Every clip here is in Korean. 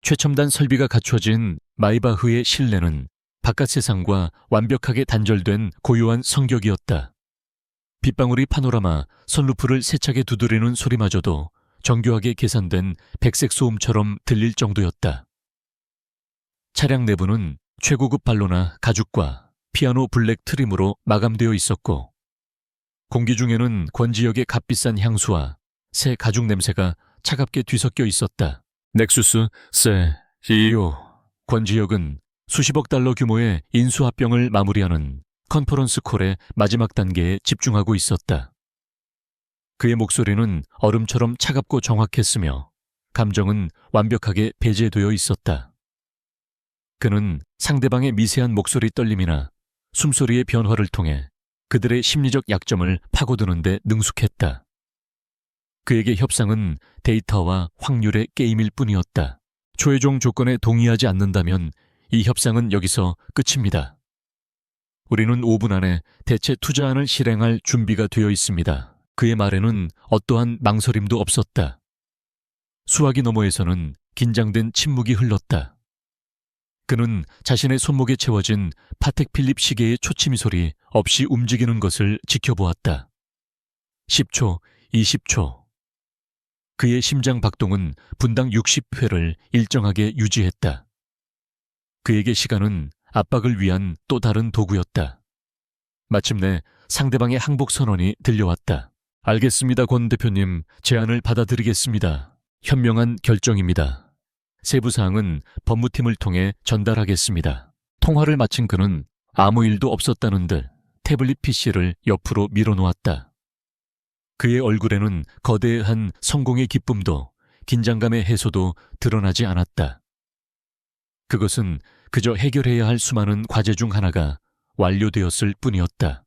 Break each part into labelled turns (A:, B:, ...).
A: 최첨단 설비가 갖춰진 마이바흐의 실내는 바깥 세상과 완벽하게 단절된 고요한 성격이었다. 빗방울이 파노라마 선루프를 세차게 두드리는 소리마저도 정교하게 계산된 백색 소음처럼 들릴 정도였다. 차량 내부는 최고급 발로나 가죽과 피아노 블랙 트림으로 마감되어 있었고, 공기 중에는 권지역의 값비싼 향수와 새 가죽 냄새가 차갑게 뒤섞여 있었다. 넥수스 CEO 권지역은 수십억 달러 규모의 인수합병을 마무리하는 컨퍼런스 콜의 마지막 단계에 집중하고 있었다. 그의 목소리는 얼음처럼 차갑고 정확했으며 감정은 완벽하게 배제되어 있었다. 그는 상대방의 미세한 목소리 떨림이나 숨소리의 변화를 통해 그들의 심리적 약점을 파고드는 데 능숙했다. 그에게 협상은 데이터와 확률의 게임일 뿐이었다. 최종 조건에 동의하지 않는다면 이 협상은 여기서 끝입니다. 우리는 5분 안에 대체 투자안을 실행할 준비가 되어 있습니다. 그의 말에는 어떠한 망설임도 없었다. 수화기 너머에서는 긴장된 침묵이 흘렀다. 그는 자신의 손목에 채워진 파텍 필립 시계의 초침이 소리 없이 움직이는 것을 지켜보았다. 10초, 20초. 그의 심장 박동은 분당 60회를 일정하게 유지했다. 그에게 시간은 압박을 위한 또 다른 도구였다. 마침내 상대방의 항복 선언이 들려왔다. 알겠습니다, 권 대표님. 제안을 받아들이겠습니다. 현명한 결정입니다. 세부 사항은 법무팀을 통해 전달하겠습니다. 통화를 마친 그는 아무 일도 없었다는 듯 태블릿 PC를 옆으로 밀어놓았다. 그의 얼굴에는 거대한 성공의 기쁨도 긴장감의 해소도 드러나지 않았다. 그것은 그저 해결해야 할 수많은 과제 중 하나가 완료되었을 뿐이었다.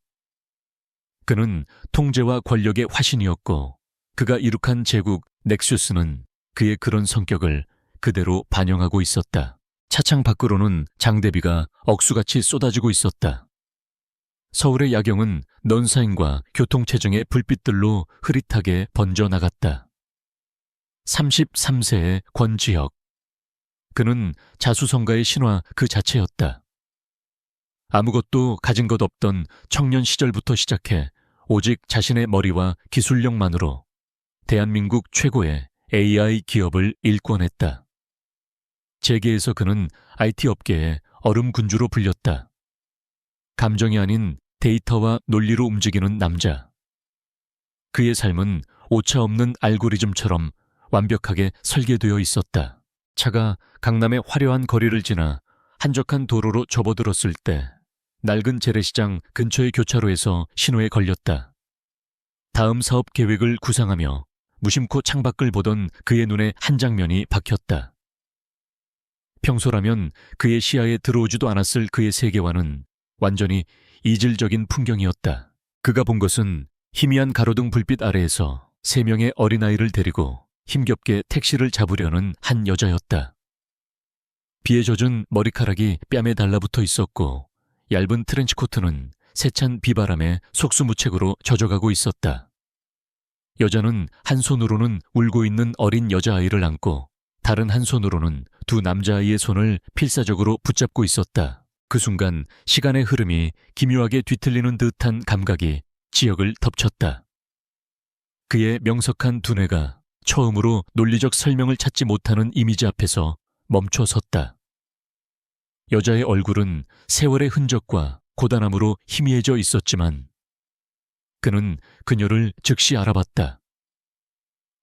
A: 그는 통제와 권력의 화신이었고, 그가 이룩한 제국 넥슈스는 그의 그런 성격을 그대로 반영하고 있었다. 차창 밖으로는 장대비가 억수같이 쏟아지고 있었다. 서울의 야경은 넌사인과 교통체증의 불빛들로 흐릿하게 번져나갔다. 33세의 권지혁. 그는 자수성가의 신화 그 자체였다. 아무것도 가진 것 없던 청년 시절부터 시작해 오직 자신의 머리와 기술력만으로 대한민국 최고의 AI 기업을 일궈냈다. 재계에서 그는 IT 업계의 얼음군주로 불렸다. 감정이 아닌 데이터와 논리로 움직이는 남자. 그의 삶은 오차없는 알고리즘처럼 완벽하게 설계되어 있었다. 차가 강남의 화려한 거리를 지나 한적한 도로로 접어들었을 때 낡은 재래시장 근처의 교차로에서 신호에 걸렸다. 다음 사업 계획을 구상하며 무심코 창밖을 보던 그의 눈에 한 장면이 박혔다. 평소라면 그의 시야에 들어오지도 않았을 그의 세계와는 완전히 이질적인 풍경이었다. 그가 본 것은 희미한 가로등 불빛 아래에서 3명의 어린아이를 데리고 힘겹게 택시를 잡으려는 한 여자였다. 비에 젖은 머리카락이 뺨에 달라붙어 있었고, 얇은 트렌치코트는 세찬 비바람에 속수무책으로 젖어가고 있었다. 여자는 한 손으로는 울고 있는 어린 여자아이를 안고 다른 한 손으로는 두 남자아이의 손을 필사적으로 붙잡고 있었다. 그 순간 시간의 흐름이 기묘하게 뒤틀리는 듯한 감각이 지역을 덮쳤다. 그의 명석한 두뇌가 처음으로 논리적 설명을 찾지 못하는 이미지 앞에서 멈춰 섰다. 여자의 얼굴은 세월의 흔적과 고단함으로 희미해져 있었지만 그는 그녀를 즉시 알아봤다.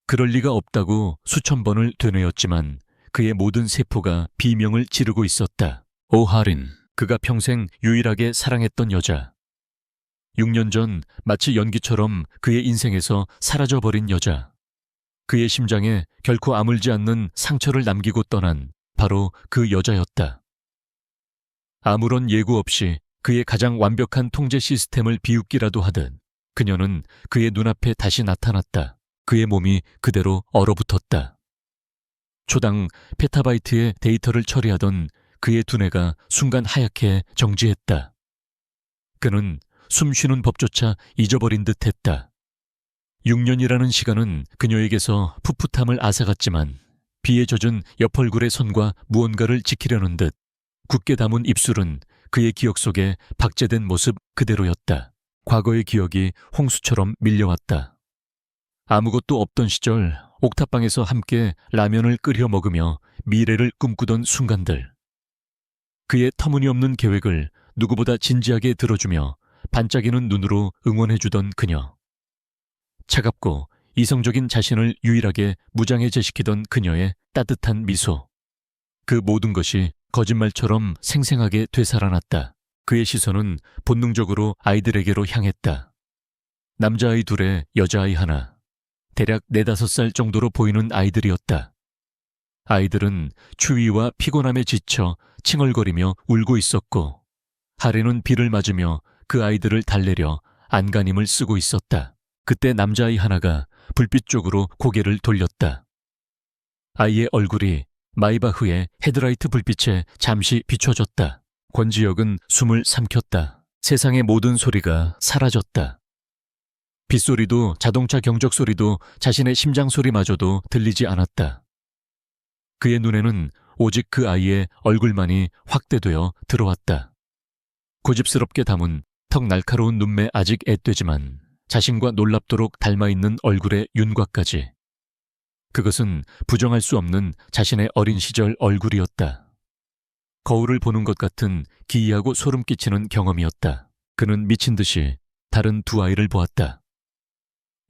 A: 그럴 리가 없다고 수천 번을 되뇌었지만 그의 모든 세포가 비명을 지르고 있었다. 오하린, 그가 평생 유일하게 사랑했던 여자. 6년 전 마치 연기처럼 그의 인생에서 사라져버린 여자. 그의 심장에 결코 아물지 않는 상처를 남기고 떠난 바로 그 여자였다. 아무런 예고 없이 그의 가장 완벽한 통제 시스템을 비웃기라도 하듯 그녀는 그의 눈앞에 다시 나타났다. 그의 몸이 그대로 얼어붙었다. 초당 페타바이트의 데이터를 처리하던 그의 두뇌가 순간 하얗게 정지했다. 그는 숨쉬는 법조차 잊어버린 듯했다. 6년이라는 시간은 그녀에게서 풋풋함을 앗아갔지만 비에 젖은 옆얼굴의 선과 무언가를 지키려는 듯 굳게 담은 입술은 그의 기억 속에 박제된 모습 그대로였다. 과거의 기억이 홍수처럼 밀려왔다. 아무것도 없던 시절 옥탑방에서 함께 라면을 끓여 먹으며 미래를 꿈꾸던 순간들. 그의 터무니없는 계획을 누구보다 진지하게 들어주며 반짝이는 눈으로 응원해주던 그녀. 차갑고 이성적인 자신을 유일하게 무장해제시키던 그녀의 따뜻한 미소. 그 모든 것이 거짓말처럼 생생하게 되살아났다. 그의 시선은 본능적으로 아이들에게로 향했다. 남자아이 둘에 여자아이 하나. 대략 4~5살 정도로 보이는 아이들이었다. 아이들은 추위와 피곤함에 지쳐 칭얼거리며 울고 있었고, 하리는 비를 맞으며 그 아이들을 달래려 안간힘을 쓰고 있었다. 그때 남자아이 하나가 불빛 쪽으로 고개를 돌렸다. 아이의 얼굴이 마이바흐의 헤드라이트 불빛에 잠시 비춰졌다. 권지혁은 숨을 삼켰다. 세상의 모든 소리가 사라졌다. 빗소리도 자동차 경적 소리도 자신의 심장 소리마저도 들리지 않았다. 그의 눈에는 오직 그 아이의 얼굴만이 확대되어 들어왔다. 고집스럽게 담은 턱 날카로운 눈매 아직 앳되지만 자신과 놀랍도록 닮아있는 얼굴의 윤곽까지. 그것은 부정할 수 없는 자신의 어린 시절 얼굴이었다. 거울을 보는 것 같은 기이하고 소름 끼치는 경험이었다. 그는 미친 듯이 다른 두 아이를 보았다.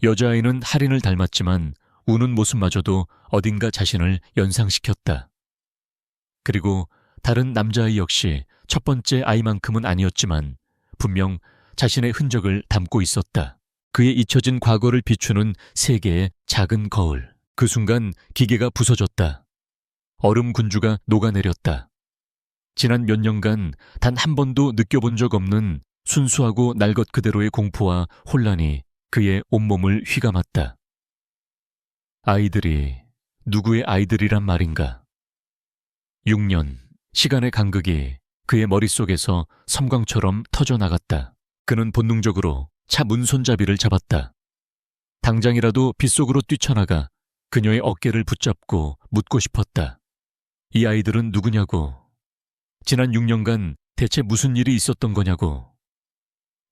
A: 여자아이는 하린을 닮았지만 우는 모습마저도 어딘가 자신을 연상시켰다. 그리고 다른 남자아이 역시 첫 번째 아이만큼은 아니었지만 분명 자신의 흔적을 담고 있었다. 그의 잊혀진 과거를 비추는 세 개의 작은 거울. 그 순간 기계가 부서졌다. 얼음 군주가 녹아내렸다. 지난 몇 년간 단 한 번도 느껴본 적 없는 순수하고 날 것 그대로의 공포와 혼란이 그의 온몸을 휘감았다. 아이들이 누구의 아이들이란 말인가? 6년, 시간의 간극이 그의 머릿속에서 섬광처럼 터져나갔다. 그는 본능적으로 차 문손잡이를 잡았다. 당장이라도 빗속으로 뛰쳐나가 그녀의 어깨를 붙잡고 묻고 싶었다. 이 아이들은 누구냐고? 지난 6년간 대체 무슨 일이 있었던 거냐고?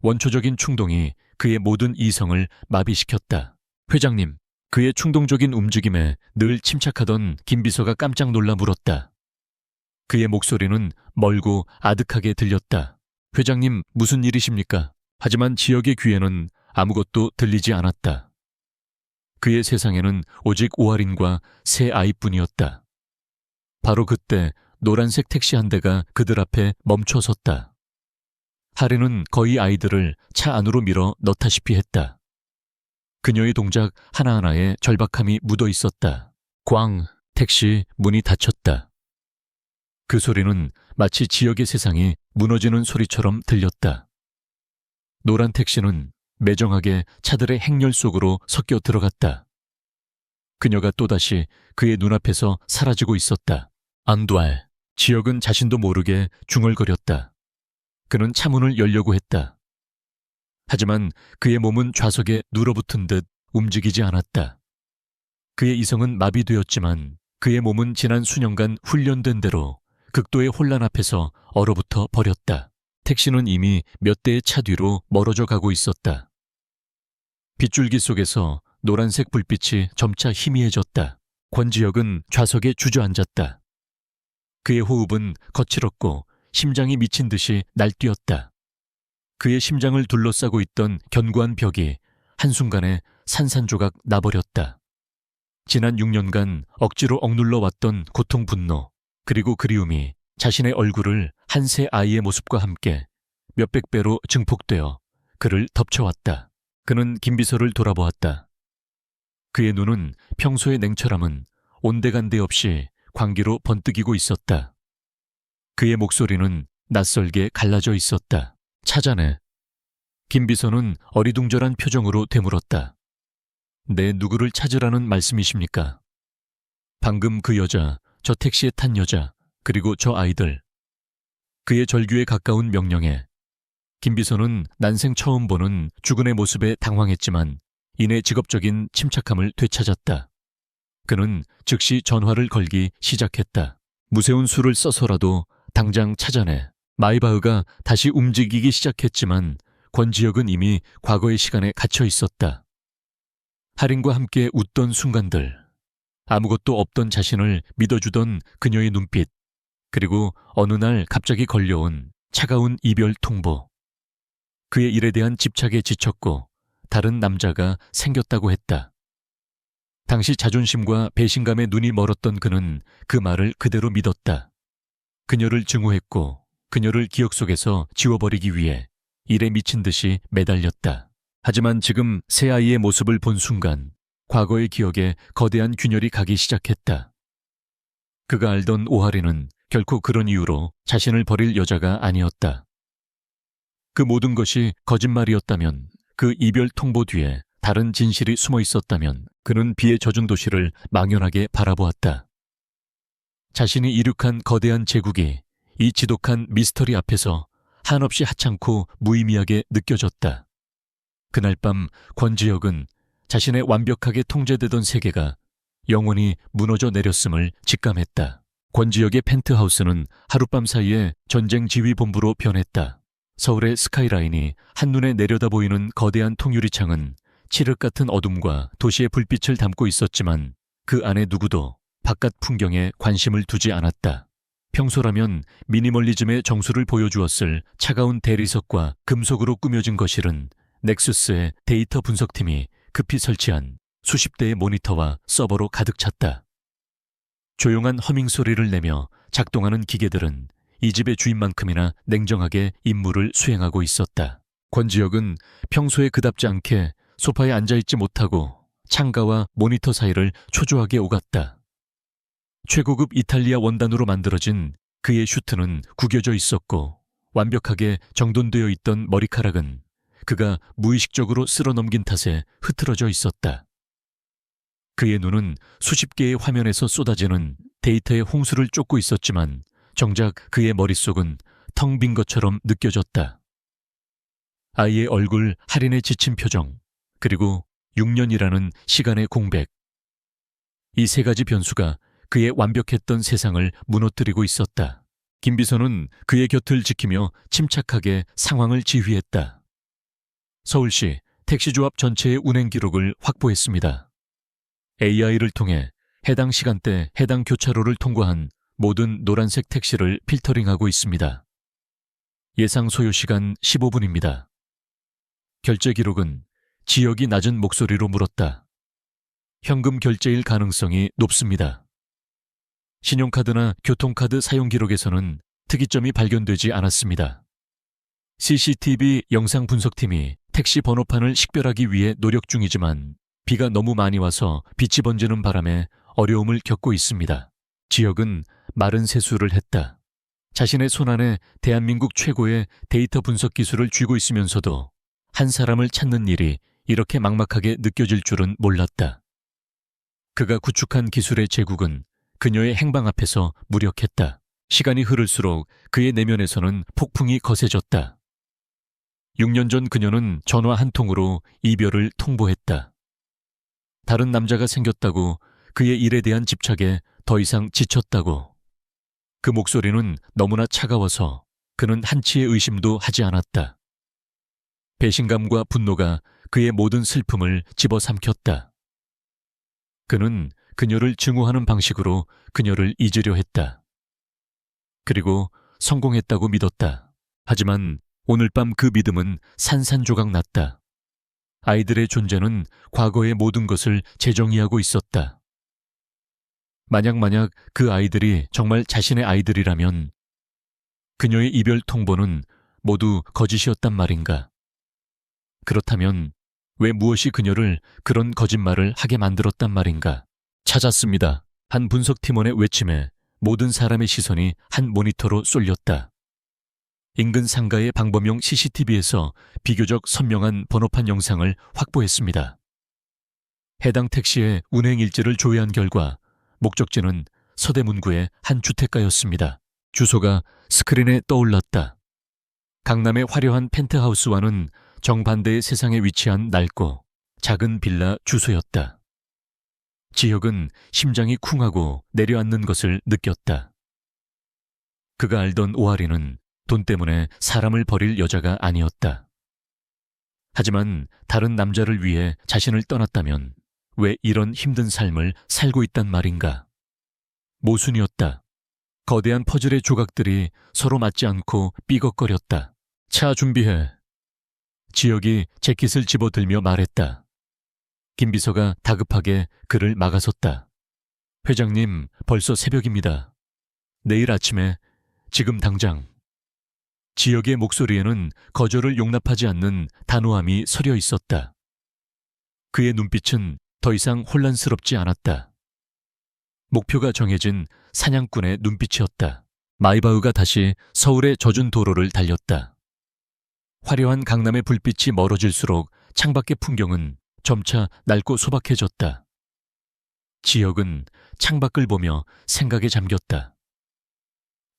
A: 원초적인 충동이 그의 모든 이성을 마비시켰다. 회장님, 그의 충동적인 움직임에 늘 침착하던 김비서가 깜짝 놀라 물었다. 그의 목소리는 멀고 아득하게 들렸다. 회장님, 무슨 일이십니까? 하지만 지역의 귀에는 아무것도 들리지 않았다. 그의 세상에는 오직 오아린과 세 아이뿐이었다. 바로 그때 노란색 택시 한 대가 그들 앞에 멈춰섰다. 하린은 거의 아이들을 차 안으로 밀어 넣다시피 했다. 그녀의 동작 하나하나에 절박함이 묻어 있었다. 꽝! 택시 문이 닫혔다. 그 소리는 마치 지역의 세상이 무너지는 소리처럼 들렸다. 노란 택시는 매정하게 차들의 행렬 속으로 섞여 들어갔다. 그녀가 또다시 그의 눈앞에서 사라지고 있었다. 안도알. 지역은 자신도 모르게 중얼거렸다. 그는 차문을 열려고 했다. 하지만 그의 몸은 좌석에 눌어붙은 듯 움직이지 않았다. 그의 이성은 마비되었지만 그의 몸은 지난 수년간 훈련된 대로 극도의 혼란 앞에서 얼어붙어 버렸다. 택시는 이미 몇 대의 차 뒤로 멀어져 가고 있었다. 빗줄기 속에서 노란색 불빛이 점차 희미해졌다. 권지혁은 좌석에 주저앉았다. 그의 호흡은 거칠었고 심장이 미친 듯이 날뛰었다. 그의 심장을 둘러싸고 있던 견고한 벽이 한순간에 산산조각 나버렸다. 지난 6년간 억지로 억눌러 왔던 고통, 분노, 그리고 그리움이 자신의 얼굴을 한 세 아이의 모습과 함께 몇백 배로 증폭되어 그를 덮쳐왔다. 그는 김비서를 돌아보았다. 그의 눈은 평소의 냉철함은 온데간데 없이 광기로 번뜩이고 있었다. 그의 목소리는 낯설게 갈라져 있었다. 차자네. 김비서는 어리둥절한 표정으로 되물었다. 내 누구를 찾으라는 말씀이십니까? 방금 그 여자, 저 택시에 탄 여자, 그리고 저 아이들. 그의 절규에 가까운 명령에 김비서는 난생 처음 보는 주군의 모습에 당황했지만 이내 직업적인 침착함을 되찾았다. 그는 즉시 전화를 걸기 시작했다. 무세운 수를 써서라도 당장 찾아내. 마이바흐가 다시 움직이기 시작했지만 권지혁은 이미 과거의 시간에 갇혀 있었다. 할인과 함께 웃던 순간들, 아무것도 없던 자신을 믿어주던 그녀의 눈빛, 그리고 어느 날 갑자기 걸려온 차가운 이별 통보. 그의 일에 대한 집착에 지쳤고 다른 남자가 생겼다고 했다. 당시 자존심과 배신감에 눈이 멀었던 그는 그 말을 그대로 믿었다. 그녀를 증오했고 그녀를 기억 속에서 지워버리기 위해 일에 미친 듯이 매달렸다. 하지만 지금 새 아이의 모습을 본 순간 과거의 기억에 거대한 균열이 가기 시작했다. 그가 알던 오하리는 결코 그런 이유로 자신을 버릴 여자가 아니었다. 그 모든 것이 거짓말이었다면, 그 이별 통보 뒤에 다른 진실이 숨어 있었다면 그는 비에 젖은 도시를 망연하게 바라보았다. 자신이 이룩한 거대한 제국이 이 지독한 미스터리 앞에서 한없이 하찮고 무의미하게 느껴졌다. 그날 밤 권지혁은 자신의 완벽하게 통제되던 세계가 영원히 무너져 내렸음을 직감했다. 권지혁의 펜트하우스는 하룻밤 사이에 전쟁 지휘본부로 변했다. 서울의 스카이라인이 한눈에 내려다 보이는 거대한 통유리창은 칠흑 같은 어둠과 도시의 불빛을 담고 있었지만 그 안에 누구도 바깥 풍경에 관심을 두지 않았다. 평소라면 미니멀리즘의 정수를 보여주었을 차가운 대리석과 금속으로 꾸며진 거실은 넥수스의 데이터 분석팀이 급히 설치한 수십 대의 모니터와 서버로 가득 찼다. 조용한 허밍 소리를 내며 작동하는 기계들은 이 집의 주인만큼이나 냉정하게 임무를 수행하고 있었다. 권지혁은 평소에 그답지 않게 소파에 앉아있지 못하고 창가와 모니터 사이를 초조하게 오갔다. 최고급 이탈리아 원단으로 만들어진 그의 슈트는 구겨져 있었고 완벽하게 정돈되어 있던 머리카락은 그가 무의식적으로 쓸어넘긴 탓에 흐트러져 있었다. 그의 눈은 수십 개의 화면에서 쏟아지는 데이터의 홍수를 쫓고 있었지만 정작 그의 머릿속은 텅 빈 것처럼 느껴졌다. 아이의 얼굴, 할인에 지친 표정, 그리고 6년이라는 시간의 공백. 이 세 가지 변수가 그의 완벽했던 세상을 무너뜨리고 있었다. 김비서는 그의 곁을 지키며 침착하게 상황을 지휘했다. 서울시 택시조합 전체의 운행 기록을 확보했습니다. AI를 통해 해당 시간대 해당 교차로를 통과한 모든 노란색 택시를 필터링하고 있습니다. 예상 소요 시간 15분입니다. 결제 기록은 지역이 낮은 목소리로 물었다. 현금 결제일 가능성이 높습니다. 신용카드나 교통카드 사용 기록에서는 특이점이 발견되지 않았습니다. CCTV 영상 분석팀이 택시 번호판을 식별하기 위해 노력 중이지만 비가 너무 많이 와서 빛이 번지는 바람에 어려움을 겪고 있습니다. 지역은 마른 세수를 했다. 자신의 손안에 대한민국 최고의 데이터 분석 기술을 쥐고 있으면서도 한 사람을 찾는 일이 이렇게 막막하게 느껴질 줄은 몰랐다. 그가 구축한 기술의 제국은 그녀의 행방 앞에서 무력했다. 시간이 흐를수록 그의 내면에서는 폭풍이 거세졌다. 6년 전 그녀는 전화 한 통으로 이별을 통보했다. 다른 남자가 생겼다고, 그의 일에 대한 집착에 더 이상 지쳤다고. 그 목소리는 너무나 차가워서 그는 한치의 의심도 하지 않았다. 배신감과 분노가 그의 모든 슬픔을 집어삼켰다. 그는 그녀를 증오하는 방식으로 그녀를 잊으려 했다. 그리고 성공했다고 믿었다. 하지만 오늘 밤 그 믿음은 산산조각 났다. 아이들의 존재는 과거의 모든 것을 재정의하고 있었다. 만약 그 아이들이 정말 자신의 아이들이라면 그녀의 이별 통보는 모두 거짓이었단 말인가? 그렇다면 왜 무엇이 그녀를 그런 거짓말을 하게 만들었단 말인가? 찾았습니다. 한 분석팀원의 외침에 모든 사람의 시선이 한 모니터로 쏠렸다. 인근 상가의 방범용 CCTV에서 비교적 선명한 번호판 영상을 확보했습니다. 해당 택시의 운행 일지를 조회한 결과 목적지는 서대문구의 한 주택가였습니다. 주소가 스크린에 떠올랐다. 강남의 화려한 펜트하우스와는 정반대의 세상에 위치한 낡고 작은 빌라 주소였다. 지혁은 심장이 쿵하고 내려앉는 것을 느꼈다. 그가 알던 오아리는 돈 때문에 사람을 버릴 여자가 아니었다. 하지만 다른 남자를 위해 자신을 떠났다면 왜 이런 힘든 삶을 살고 있단 말인가? 모순이었다. 거대한 퍼즐의 조각들이 서로 맞지 않고 삐걱거렸다. 차 준비해. 지혁이 재킷을 집어들며 말했다. 김비서가 다급하게 그를 막아섰다. 회장님, 벌써 새벽입니다. 내일 아침에, 지금 당장. 지혁의 목소리에는 거절을 용납하지 않는 단호함이 서려 있었다. 그의 눈빛은 더 이상 혼란스럽지 않았다. 목표가 정해진 사냥꾼의 눈빛이었다. 마이바흐가 다시 서울의 젖은 도로를 달렸다. 화려한 강남의 불빛이 멀어질수록 창밖의 풍경은 점차 낡고 소박해졌다. 지혁은 창밖을 보며 생각에 잠겼다.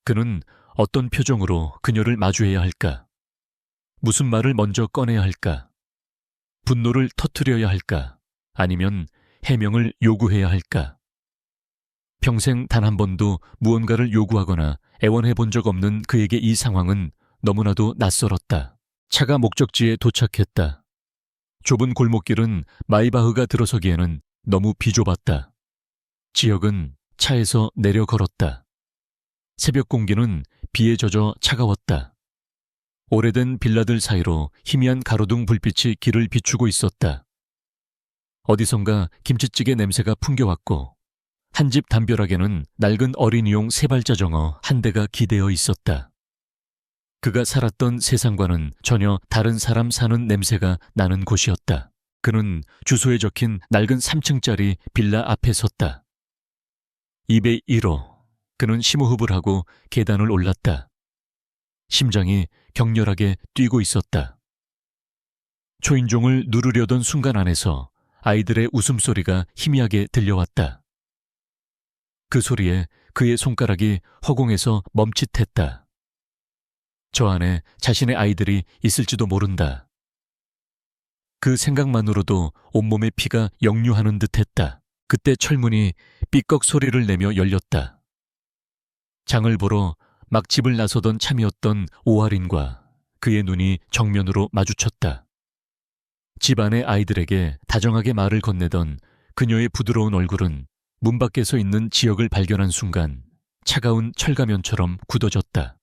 A: 그는 어떤 표정으로 그녀를 마주해야 할까? 무슨 말을 먼저 꺼내야 할까? 분노를 터뜨려야 할까? 아니면 해명을 요구해야 할까? 평생 단 한 번도 무언가를 요구하거나 애원해 본 적 없는 그에게 이 상황은 너무나도 낯설었다. 차가 목적지에 도착했다. 좁은 골목길은 마이바흐가 들어서기에는 너무 비좁았다. 지혁은 차에서 내려 걸었다. 새벽 공기는 비에 젖어 차가웠다. 오래된 빌라들 사이로 희미한 가로등 불빛이 길을 비추고 있었다. 어디선가 김치찌개 냄새가 풍겨왔고 한 집 담벼락에는 낡은 어린이용 세발자전거 한 대가 기대어 있었다. 그가 살았던 세상과는 전혀 다른 사람 사는 냄새가 나는 곳이었다. 그는 주소에 적힌 낡은 3층짜리 빌라 앞에 섰다. 201호. 그는 심호흡을 하고 계단을 올랐다. 심장이 격렬하게 뛰고 있었다. 초인종을 누르려던 순간 안에서 아이들의 웃음소리가 희미하게 들려왔다. 그 소리에 그의 손가락이 허공에서 멈칫했다. 저 안에 자신의 아이들이 있을지도 모른다. 그 생각만으로도 온몸의 피가 역류하는 듯했다. 그때 철문이 삐걱 소리를 내며 열렸다. 장을 보러 막 집을 나서던 참이었던 오아린과 그의 눈이 정면으로 마주쳤다. 집 안의 아이들에게 다정하게 말을 건네던 그녀의 부드러운 얼굴은 문 밖에 서 있는 지혁을 발견한 순간 차가운 철가면처럼 굳어졌다.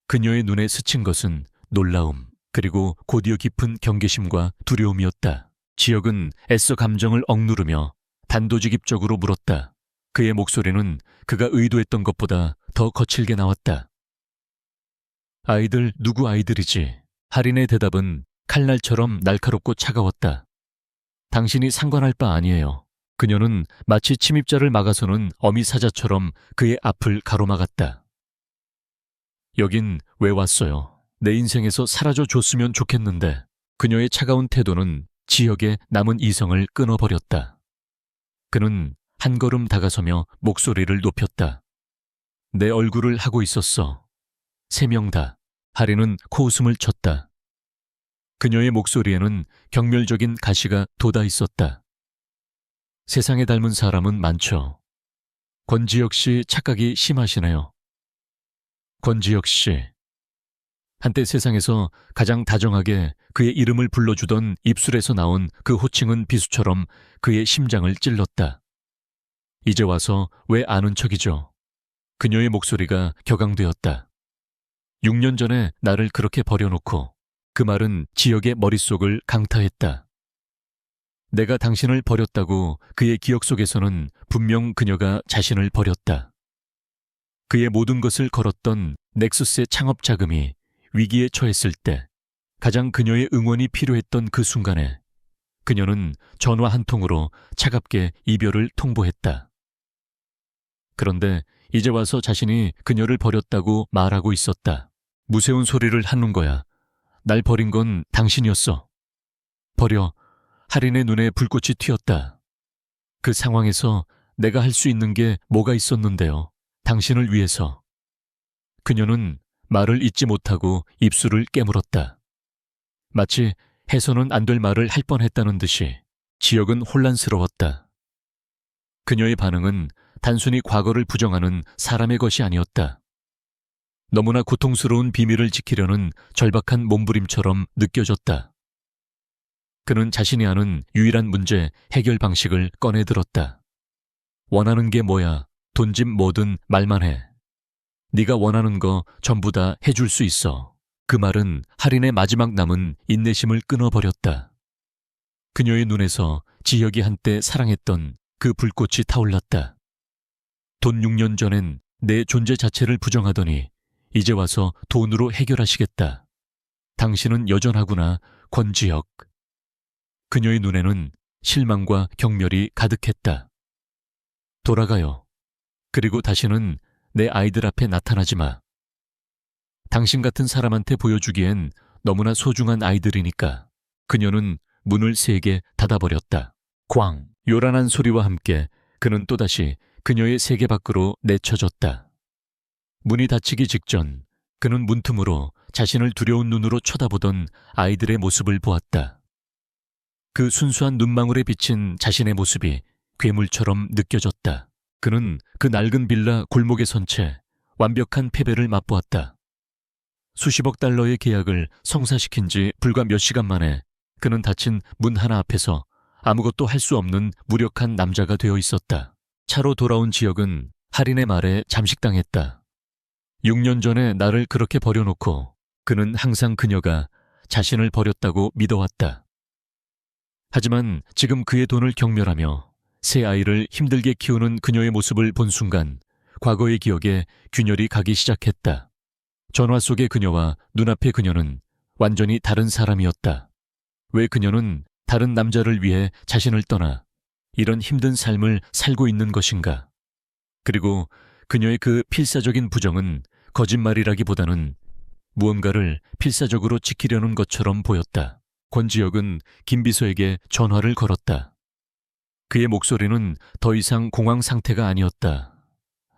A: 그녀의 눈에 스친 것은 놀라움, 그리고 곧이어 깊은 경계심과 두려움이었다. 지혁은 애써 감정을 억누르며 단도직입적으로 물었다. 그의 목소리는 그가 의도했던 것보다 더 거칠게 나왔다. 아이들 누구 아이들이지? 할인의 대답은 칼날처럼 날카롭고 차가웠다. 당신이 상관할 바 아니에요. 그녀는 마치 침입자를 막아서는 어미사자처럼 그의 앞을 가로막았다. 여긴 왜 왔어요? 내 인생에서 사라져 줬으면 좋겠는데. 그녀의 차가운 태도는 지혁의 남은 이성을 끊어버렸다. 그는 한 걸음 다가서며 목소리를 높였다. 내 얼굴을 하고 있었어. 3명 다. 하리는 코웃음을 쳤다. 그녀의 목소리에는 경멸적인 가시가 돋아 있었다. 세상에 닮은 사람은 많죠. 권지혁 씨 착각이 심하시네요. 권지혁 씨. 한때 세상에서 가장 다정하게 그의 이름을 불러주던 입술에서 나온 그 호칭은 비수처럼 그의 심장을 찔렀다. 이제 와서 왜 아는 척이죠? 그녀의 목소리가 격앙되었다. 6년 전에 나를 그렇게 버려놓고. 그 말은 지혁의 머릿속을 강타했다. 내가 당신을 버렸다고 그의 기억 속에서는 분명 그녀가 자신을 버렸다. 그의 모든 것을 걸었던 넥서스의 창업 자금이 위기에 처했을 때 가장 그녀의 응원이 필요했던 그 순간에 그녀는 전화 한 통으로 차갑게 이별을 통보했다. 그런데 이제 와서 자신이 그녀를 버렸다고 말하고 있었다. 무세운 소리를 하는 거야. 날 버린 건 당신이었어. 버려. 할인의 눈에 불꽃이 튀었다. 그 상황에서 내가 할 수 있는 게 뭐가 있었는데요. 당신을 위해서. 그녀는 말을 잇지 못하고 입술을 깨물었다. 마치 해서는 안 될 말을 할 뻔했다는 듯이. 지혁은 혼란스러웠다. 그녀의 반응은 단순히 과거를 부정하는 사람의 것이 아니었다. 너무나 고통스러운 비밀을 지키려는 절박한 몸부림처럼 느껴졌다. 그는 자신이 아는 유일한 문제 해결 방식을 꺼내들었다. 원하는 게 뭐야? 돈집 뭐든 말만 해. 네가 원하는 거 전부 다 해줄 수 있어. 그 말은 할인의 마지막 남은 인내심을 끊어버렸다. 그녀의 눈에서 지혁이 한때 사랑했던 그 불꽃이 타올랐다. 돈 6년 전엔 내 존재 자체를 부정하더니 이제 와서 돈으로 해결하시겠다. 당신은 여전하구나, 권지혁. 그녀의 눈에는 실망과 경멸이 가득했다. 돌아가요. 그리고 다시는 내 아이들 앞에 나타나지 마. 당신 같은 사람한테 보여주기엔 너무나 소중한 아이들이니까. 그녀는 문을 세게 닫아버렸다. 쾅! 요란한 소리와 함께 그는 또다시 그녀의 세계 밖으로 내쳐졌다. 문이 닫히기 직전 그는 문틈으로 자신을 두려운 눈으로 쳐다보던 아이들의 모습을 보았다. 그 순수한 눈망울에 비친 자신의 모습이 괴물처럼 느껴졌다. 그는 그 낡은 빌라 골목에 선 채 완벽한 패배를 맛보았다. 수십억 달러의 계약을 성사시킨 지 불과 몇 시간 만에 그는 닫힌 문 하나 앞에서 아무것도 할 수 없는 무력한 남자가 되어 있었다. 차로 돌아온 지혁은 할인의 말에 잠식당했다. 6년 전에 나를 그렇게 버려놓고 그는 항상 그녀가 자신을 버렸다고 믿어왔다. 하지만 지금 그의 돈을 경멸하며 새 아이를 힘들게 키우는 그녀의 모습을 본 순간 과거의 기억에 균열이 가기 시작했다. 전화 속의 그녀와 눈앞의 그녀는 완전히 다른 사람이었다. 왜 그녀는 다른 남자를 위해 자신을 떠나 이런 힘든 삶을 살고 있는 것인가? 그리고 그녀의 그 필사적인 부정은 거짓말이라기보다는 무언가를 필사적으로 지키려는 것처럼 보였다. 권지혁은 김비서에게 전화를 걸었다. 그의 목소리는 더 이상 공황 상태가 아니었다.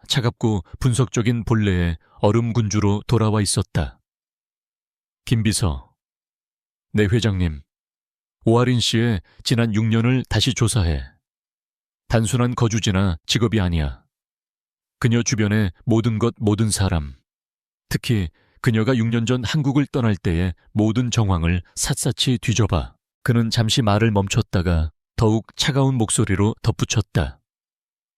A: 차갑고 분석적인 본래의 얼음 군주로 돌아와 있었다. 김비서, 네 회장님. 오하린 씨의 지난 6년을 다시 조사해. 단순한 거주지나 직업이 아니야. 그녀 주변의 모든 것, 모든 사람. 특히 그녀가 6년 전 한국을 떠날 때의 모든 정황을 샅샅이 뒤져봐. 그는 잠시 말을 멈췄다가 더욱 차가운 목소리로 덧붙였다.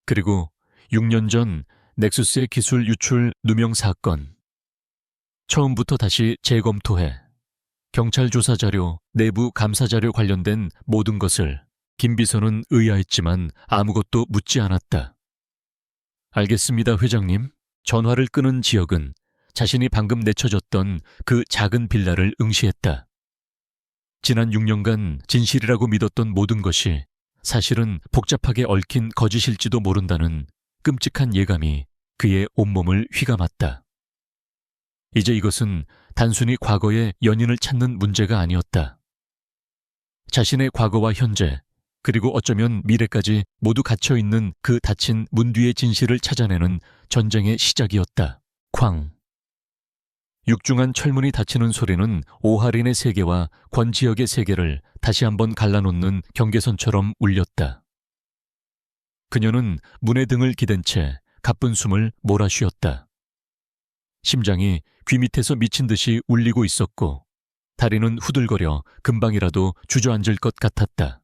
A: 그리고 6년 전 넥수스의 기술 유출 누명 사건. 처음부터 다시 재검토해. 경찰 조사 자료, 내부 감사 자료 관련된 모든 것을. 김비서는 의아했지만 아무것도 묻지 않았다. 알겠습니다, 회장님. 전화를 끊은 지혁은 자신이 방금 내쳐졌던 그 작은 빌라를 응시했다. 지난 6년간 진실이라고 믿었던 모든 것이 사실은 복잡하게 얽힌 거짓일지도 모른다는 끔찍한 예감이 그의 온몸을 휘감았다. 이제 이것은 단순히 과거의 연인을 찾는 문제가 아니었다. 자신의 과거와 현재, 그리고 어쩌면 미래까지 모두 갇혀있는 그 닫힌 문 뒤의 진실을 찾아내는 전쟁의 시작이었다. 쾅! 육중한 철문이 닫히는 소리는 오하린의 세계와 권지혁의 세계를 다시 한번 갈라놓는 경계선처럼 울렸다. 그녀는 문의 등을 기댄 채 가쁜 숨을 몰아쉬었다. 심장이 귀 밑에서 미친 듯이 울리고 있었고 다리는 후들거려 금방이라도 주저앉을 것 같았다.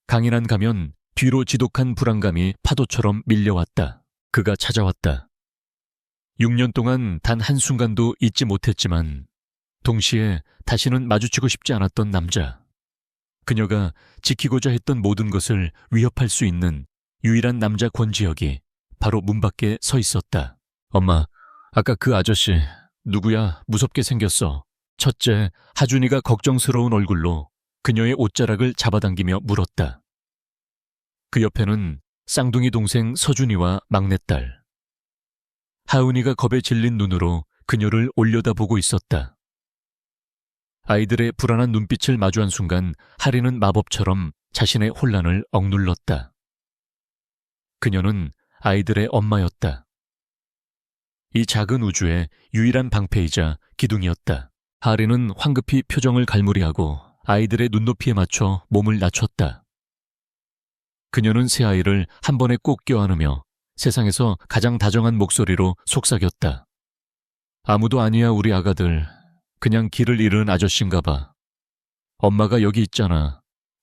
A: 강인한 가면 뒤로 지독한 불안감이 파도처럼 밀려왔다. 그가 찾아왔다. 6년 동안 단 한순간도 잊지 못했지만 동시에 다시는 마주치고 싶지 않았던 남자. 그녀가 지키고자 했던 모든 것을 위협할 수 있는 유일한 남자 권지혁이 바로 문 밖에 서 있었다. 엄마, 아까 그 아저씨 누구야? 무섭게 생겼어. 첫째, 하준이가 걱정스러운 얼굴로 그녀의 옷자락을 잡아당기며 물었다. 그 옆에는 쌍둥이 동생 서준이와 막내딸. 하은이가 겁에 질린 눈으로 그녀를 올려다보고 있었다. 아이들의 불안한 눈빛을 마주한 순간 하리는 마법처럼 자신의 혼란을 억눌렀다. 그녀는 아이들의 엄마였다. 이 작은 우주의 유일한 방패이자 기둥이었다. 하리는 황급히 표정을 갈무리하고 아이들의 눈높이에 맞춰 몸을 낮췄다. 그녀는 새 아이를 한 번에 꼭 껴안으며 세상에서 가장 다정한 목소리로 속삭였다. 아무도 아니야, 우리 아가들. 그냥 길을 잃은 아저씨인가 봐. 엄마가 여기 있잖아.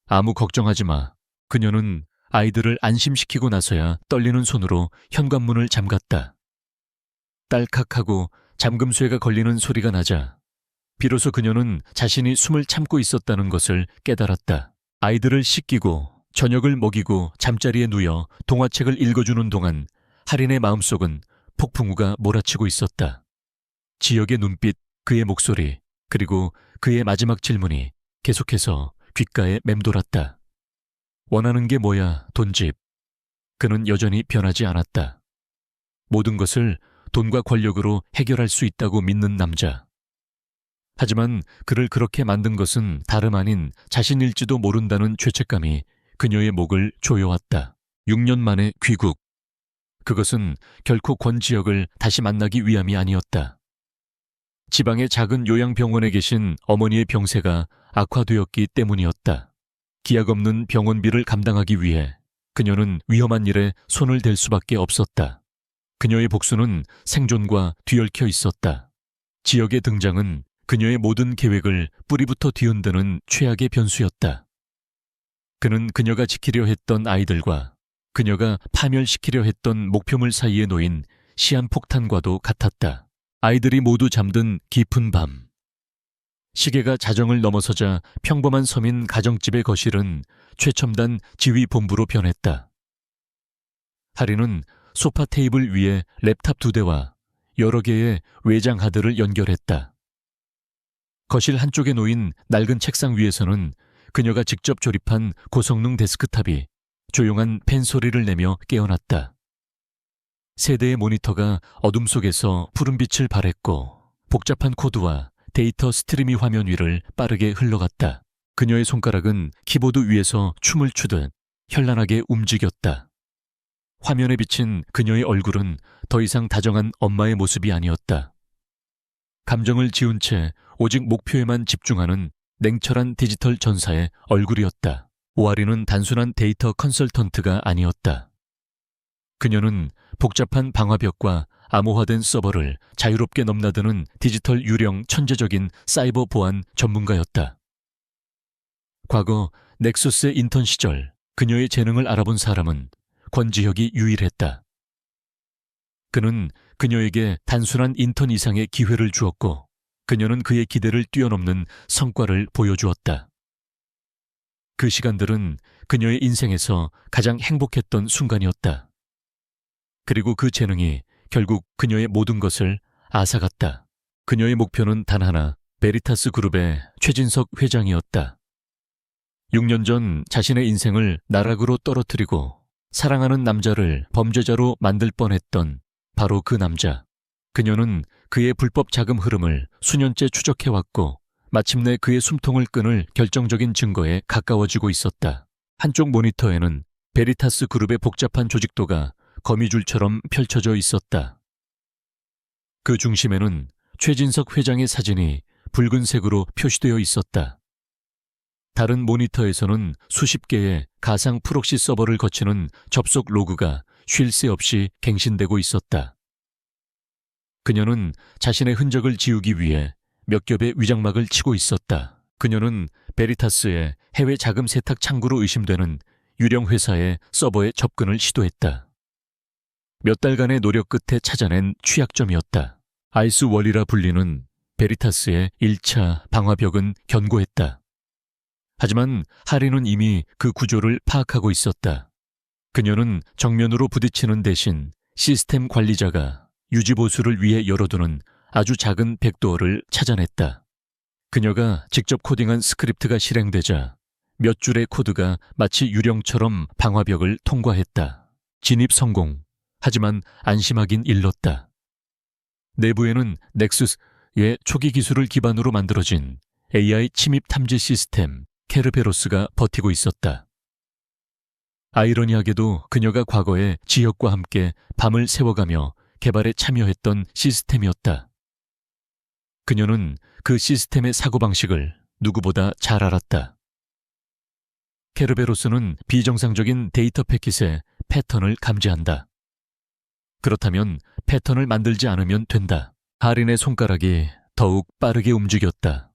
A: 아무 걱정하지 마. 그녀는 아이들을 안심시키고 나서야 떨리는 손으로 현관문을 잠갔다. 딸칵하고 잠금쇠가 걸리는 소리가 나자 비로소 그녀는 자신이 숨을 참고 있었다는 것을 깨달았다. 아이들을 씻기고 저녁을 먹이고 잠자리에 누워 동화책을 읽어주는 동안 할인의 마음속은 폭풍우가 몰아치고 있었다. 지역의 눈빛, 그의 목소리, 그리고 그의 마지막 질문이 계속해서 귓가에 맴돌았다. 원하는 게 뭐야, 돈집. 그는 여전히 변하지 않았다. 모든 것을 돈과 권력으로 해결할 수 있다고 믿는 남자. 하지만 그를 그렇게 만든 것은 다름 아닌 자신일지도 모른다는 죄책감이 그녀의 목을 조여왔다. 6년 만에 귀국. 그것은 결코 권지혁을 다시 만나기 위함이 아니었다. 지방의 작은 요양병원에 계신 어머니의 병세가 악화되었기 때문이었다. 기약 없는 병원비를 감당하기 위해 그녀는 위험한 일에 손을 댈 수밖에 없었다. 그녀의 복수는 생존과 뒤얽혀 있었다. 지역의 등장은 그녀의 모든 계획을 뿌리부터 뒤흔드는 최악의 변수였다. 그는 그녀가 지키려 했던 아이들과 그녀가 파멸시키려 했던 목표물 사이에 놓인 시한폭탄과도 같았다. 아이들이 모두 잠든 깊은 밤. 시계가 자정을 넘어서자 평범한 서민 가정집의 거실은 최첨단 지휘본부로 변했다. 하리는 소파 테이블 위에 랩탑 2대와 여러 개의 외장 하드를 연결했다. 거실 한쪽에 놓인 낡은 책상 위에서는 그녀가 직접 조립한 고성능 데스크탑이 조용한 펜 소리를 내며 깨어났다. 세 대의 모니터가 어둠 속에서 푸른빛을 발했고 복잡한 코드와 데이터 스트리미 화면 위를 빠르게 흘러갔다. 그녀의 손가락은 키보드 위에서 춤을 추듯 현란하게 움직였다. 화면에 비친 그녀의 얼굴은 더 이상 다정한 엄마의 모습이 아니었다. 감정을 지운 채 오직 목표에만 집중하는 냉철한 디지털 전사의 얼굴이었다. 오아리는 단순한 데이터 컨설턴트가 아니었다. 그녀는 복잡한 방화벽과 암호화된 서버를 자유롭게 넘나드는 디지털 유령 천재적인 사이버 보안 전문가였다. 과거 넥서스의 인턴 시절 그녀의 재능을 알아본 사람은 권지혁이 유일했다. 그는 그녀에게 단순한 인턴 이상의 기회를 주었고 그녀는 그의 기대를 뛰어넘는 성과를 보여주었다. 그 시간들은 그녀의 인생에서 가장 행복했던 순간이었다. 그리고 그 재능이 결국 그녀의 모든 것을 앗아갔다. 그녀의 목표는 단 하나, 베리타스 그룹의 최진석 회장이었다. 6년 전 자신의 인생을 나락으로 떨어뜨리고 사랑하는 남자를 범죄자로 만들 뻔했던 바로 그 남자. 그녀는 그의 불법 자금 흐름을 수년째 추적해왔고 마침내 그의 숨통을 끊을 결정적인 증거에 가까워지고 있었다. 한쪽 모니터에는 베리타스 그룹의 복잡한 조직도가 거미줄처럼 펼쳐져 있었다. 그 중심에는 최진석 회장의 사진이 붉은색으로 표시되어 있었다. 다른 모니터에서는 수십 개의 가상 프록시 서버를 거치는 접속 로그가 쉴 새 없이 갱신되고 있었다. 그녀는 자신의 흔적을 지우기 위해 몇 겹의 위장막을 치고 있었다. 그녀는 베리타스의 해외 자금 세탁 창구로 의심되는 유령 회사의 서버에 접근을 시도했다. 몇 달간의 노력 끝에 찾아낸 취약점이었다. 아이스월이라 불리는 베리타스의 1차 방화벽은 견고했다. 하지만 하리는 이미 그 구조를 파악하고 있었다. 그녀는 정면으로 부딪히는 대신 시스템 관리자가 유지보수를 위해 열어두는 아주 작은 백도어를 찾아냈다. 그녀가 직접 코딩한 스크립트가 실행되자 몇 줄의 코드가 마치 유령처럼 방화벽을 통과했다. 진입 성공. 하지만 안심하긴 일렀다. 내부에는 넥수스의 초기 기술을 기반으로 만들어진 AI 침입 탐지 시스템 케르베로스가 버티고 있었다. 아이러니하게도 그녀가 과거에 지역과 함께 밤을 새워가며 개발에 참여했던 시스템이었다. 그녀는 그 시스템의 사고방식을 누구보다 잘 알았다. 케르베로스는 비정상적인 데이터 패킷의 패턴을 감지한다. 그렇다면 패턴을 만들지 않으면 된다. 하린의 손가락이 더욱 빠르게 움직였다.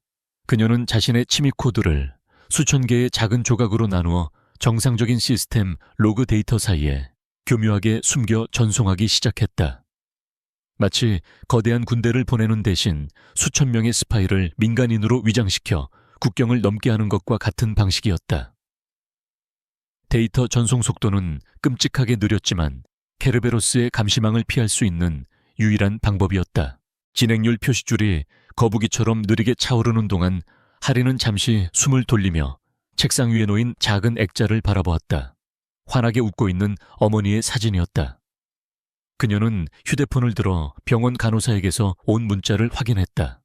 A: 그녀는 자신의 침입 코드를 수천 개의 작은 조각으로 나누어 정상적인 시스템 로그 데이터 사이에 교묘하게 숨겨 전송하기 시작했다. 마치 거대한 군대를 보내는 대신 수천 명의 스파이를 민간인으로 위장시켜 국경을 넘게 하는 것과 같은 방식이었다. 데이터 전송 속도는 끔찍하게 느렸지만 케르베로스의 감시망을 피할 수 있는 유일한 방법이었다. 진행률 표시줄이 거북이처럼 느리게 차오르는 동안 하린은 잠시 숨을 돌리며 책상 위에 놓인 작은 액자를 바라보았다. 환하게 웃고 있는 어머니의 사진이었다. 그녀는 휴대폰을 들어 병원 간호사에게서 온 문자를 확인했다.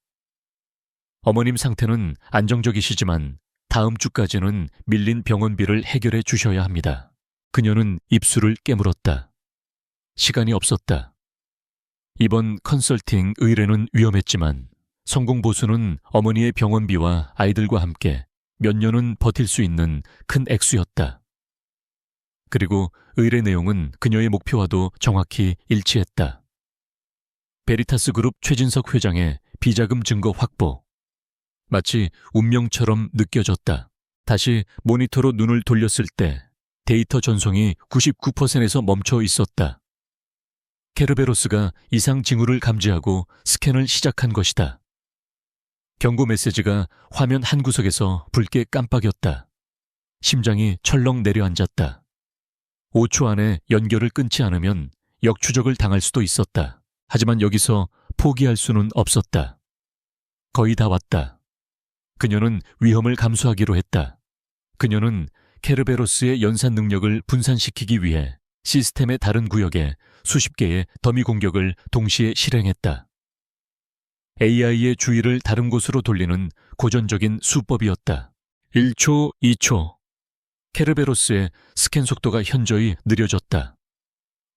A: 어머님 상태는 안정적이시지만 다음 주까지는 밀린 병원비를 해결해 주셔야 합니다. 그녀는 입술을 깨물었다. 시간이 없었다. 이번 컨설팅 의뢰는 위험했지만 성공 보수는 어머니의 병원비와 아이들과 함께 몇 년은 버틸 수 있는 큰 액수였다. 그리고 의뢰 내용은 그녀의 목표와도 정확히 일치했다. 베리타스 그룹 최진석 회장의 비자금 증거 확보. 마치 운명처럼 느껴졌다. 다시 모니터로 눈을 돌렸을 때 데이터 전송이 99%에서 멈춰 있었다. 케르베로스가 이상 징후를 감지하고 스캔을 시작한 것이다. 경고 메시지가 화면 한 구석에서 붉게 깜빡였다. 심장이 철렁 내려앉았다. 5초 안에 연결을 끊지 않으면 역추적을 당할 수도 있었다. 하지만 여기서 포기할 수는 없었다. 거의 다 왔다. 그녀는 위험을 감수하기로 했다. 그녀는 케르베로스의 연산 능력을 분산시키기 위해 시스템의 다른 구역에 수십 개의 더미 공격을 동시에 실행했다. AI의 주의를 다른 곳으로 돌리는 고전적인 수법이었다. 1초, 2초. 케르베로스의 스캔 속도가 현저히 느려졌다.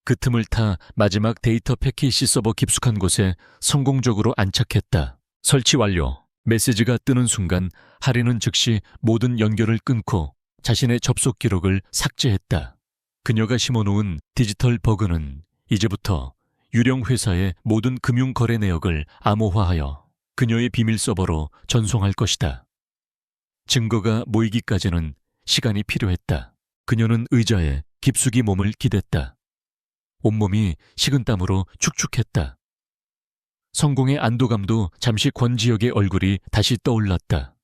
A: 그 틈을 타 마지막 데이터 패킷이 서버 깊숙한 곳에 성공적으로 안착했다. 설치 완료. 메시지가 뜨는 순간 하린은 즉시 모든 연결을 끊고 자신의 접속 기록을 삭제했다. 그녀가 심어놓은 디지털 버그는 이제부터 유령 회사의 모든 금융 거래 내역을 암호화하여 그녀의 비밀 서버로 전송할 것이다. 증거가 모이기까지는 시간이 필요했다. 그녀는 의자에 깊숙이 몸을 기댔다. 온몸이 식은땀으로 축축했다. 성공의 안도감도 잠시 권지혁의 얼굴이 다시 떠올랐다.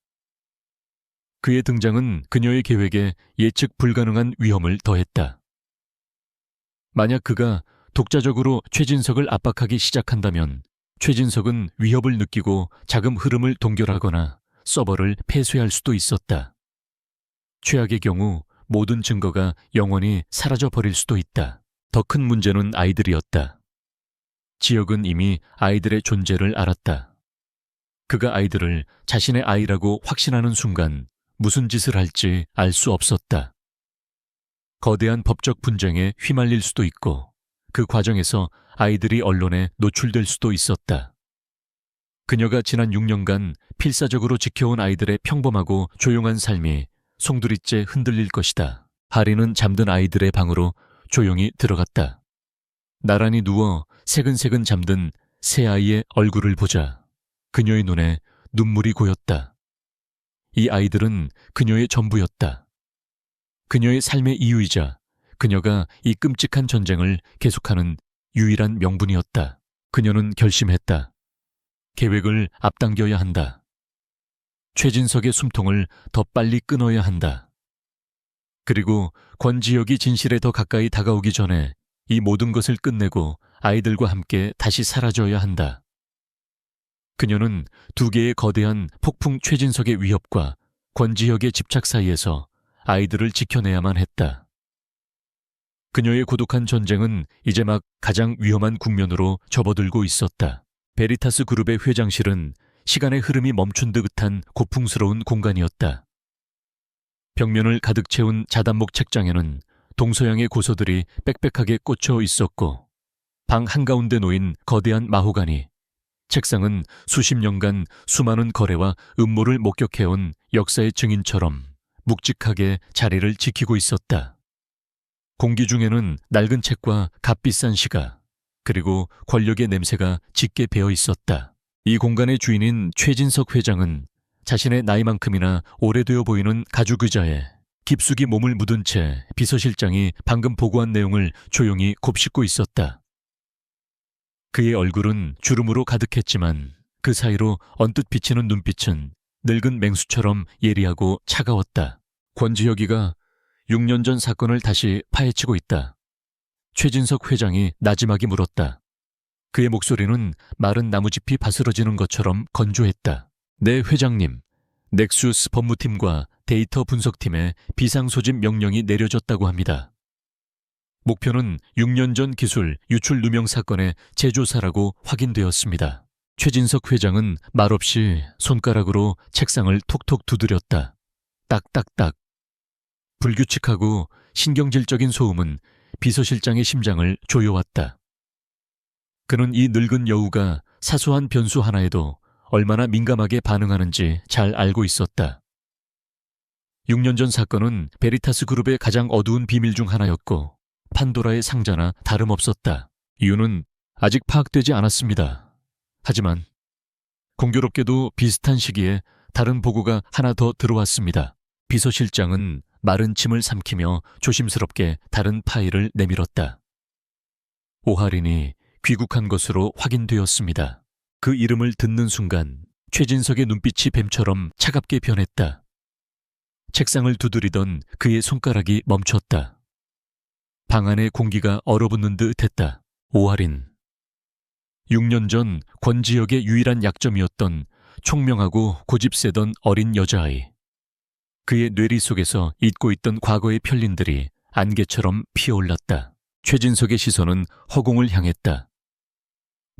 A: 그의 등장은 그녀의 계획에 예측 불가능한 위험을 더했다. 만약 그가 독자적으로 최진석을 압박하기 시작한다면 최진석은 위협을 느끼고 자금 흐름을 동결하거나 서버를 폐쇄할 수도 있었다. 최악의 경우 모든 증거가 영원히 사라져버릴 수도 있다. 더 큰 문제는 아이들이었다. 지혁은 이미 아이들의 존재를 알았다. 그가 아이들을 자신의 아이라고 확신하는 순간 무슨 짓을 할지 알 수 없었다. 거대한 법적 분쟁에 휘말릴 수도 있고 그 과정에서 아이들이 언론에 노출될 수도 있었다. 그녀가 지난 6년간 필사적으로 지켜온 아이들의 평범하고 조용한 삶이 송두리째 흔들릴 것이다. 하린은 잠든 아이들의 방으로 조용히 들어갔다. 나란히 누워 새근새근 잠든 새 아이의 얼굴을 보자 그녀의 눈에 눈물이 고였다. 이 아이들은 그녀의 전부였다. 그녀의 삶의 이유이자 그녀가 이 끔찍한 전쟁을 계속하는 유일한 명분이었다. 그녀는 결심했다. 계획을 앞당겨야 한다. 최진석의 숨통을 더 빨리 끊어야 한다. 그리고 권지혁이 진실에 더 가까이 다가오기 전에 이 모든 것을 끝내고 아이들과 함께 다시 사라져야 한다. 그녀는 두 개의 거대한 폭풍 최진석의 위협과 권지혁의 집착 사이에서 아이들을 지켜내야만 했다. 그녀의 고독한 전쟁은 이제 막 가장 위험한 국면으로 접어들고 있었다. 베리타스 그룹의 회장실은 시간의 흐름이 멈춘 듯한 고풍스러운 공간이었다. 벽면을 가득 채운 자단목 책장에는 동서양의 고서들이 빽빽하게 꽂혀 있었고 방 한가운데 놓인 거대한 마호가니, 책상은 수십 년간 수많은 거래와 음모를 목격해온 역사의 증인처럼 묵직하게 자리를 지키고 있었다. 공기 중에는 낡은 책과 값비싼 시가, 그리고 권력의 냄새가 짙게 배어 있었다. 이 공간의 주인인 최진석 회장은 자신의 나이만큼이나 오래되어 보이는 가죽 의자에 깊숙이 몸을 묻은 채 비서실장이 방금 보고한 내용을 조용히 곱씹고 있었다. 그의 얼굴은 주름으로 가득했지만 그 사이로 언뜻 비치는 눈빛은 늙은 맹수처럼 예리하고 차가웠다. 권지혁이가 6년 전 사건을 다시 파헤치고 있다. 최진석 회장이 나지막이 물었다. 그의 목소리는 마른 나무짚이 바스러지는 것처럼 건조했다. 네, 회장님. 넥수스 법무팀과 데이터 분석팀에 비상소집 명령이 내려졌다고 합니다. 목표는 6년 전 기술 유출 누명 사건의 재조사라고 확인되었습니다. 최진석 회장은 말없이 손가락으로 책상을 톡톡 두드렸다. 딱딱딱. 불규칙하고 신경질적인 소음은 비서실장의 심장을 조여왔다. 그는 이 늙은 여우가 사소한 변수 하나에도 얼마나 민감하게 반응하는지 잘 알고 있었다. 6년 전 사건은 베리타스 그룹의 가장 어두운 비밀 중 하나였고 판도라의 상자나 다름없었다. 이유는 아직 파악되지 않았습니다. 하지만 공교롭게도 비슷한 시기에 다른 보고가 하나 더 들어왔습니다. 비서실장은 마른 침을 삼키며 조심스럽게 다른 파일을 내밀었다. 오하린이 귀국한 것으로 확인되었습니다. 그 이름을 듣는 순간 최진석의 눈빛이 뱀처럼 차갑게 변했다. 책상을 두드리던 그의 손가락이 멈췄다. 방 안의 공기가 얼어붙는 듯 했다. 오하린. 6년 전 권지혁의 유일한 약점이었던 총명하고 고집세던 어린 여자아이. 그의 뇌리 속에서 잊고 있던 과거의 편린들이 안개처럼 피어올랐다. 최진석의 시선은 허공을 향했다.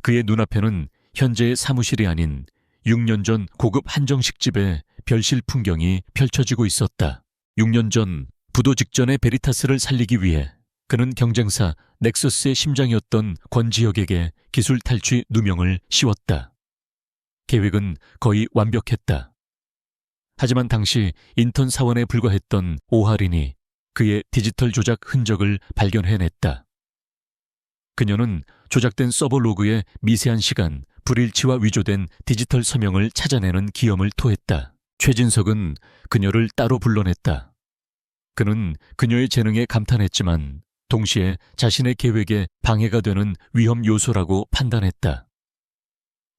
A: 그의 눈앞에는 현재의 사무실이 아닌 6년 전 고급 한정식집의 별실 풍경이 펼쳐지고 있었다. 6년 전 부도 직전의 베리타스를 살리기 위해 그는 경쟁사 넥서스의 심장이었던 권지혁에게 기술 탈취 누명을 씌웠다. 계획은 거의 완벽했다. 하지만 당시 인턴 사원에 불과했던 오하린이 그의 디지털 조작 흔적을 발견해냈다. 그녀는 조작된 서버 로그의 미세한 시간, 불일치와 위조된 디지털 서명을 찾아내는 기염을 토했다. 최진석은 그녀를 따로 불러냈다. 그는 그녀의 재능에 감탄했지만 동시에 자신의 계획에 방해가 되는 위험 요소라고 판단했다.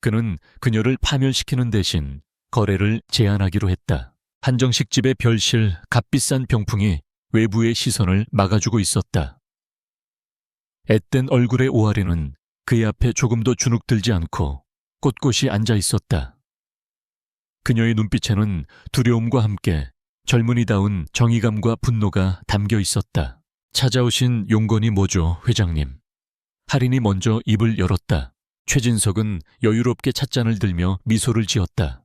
A: 그는 그녀를 파멸시키는 대신 거래를 제한하기로 했다. 한정식집의 별실 값비싼 병풍이 외부의 시선을 막아주고 있었다. 앳된 얼굴의 오하리는 그의 앞에 조금도 주눅들지 않고 꼿꼿이 앉아 있었다. 그녀의 눈빛에는 두려움과 함께 젊은이다운 정의감과 분노가 담겨 있었다. 찾아오신 용건이 뭐죠, 회장님? 할인이 먼저 입을 열었다. 최진석은 여유롭게 찻잔을 들며 미소를 지었다.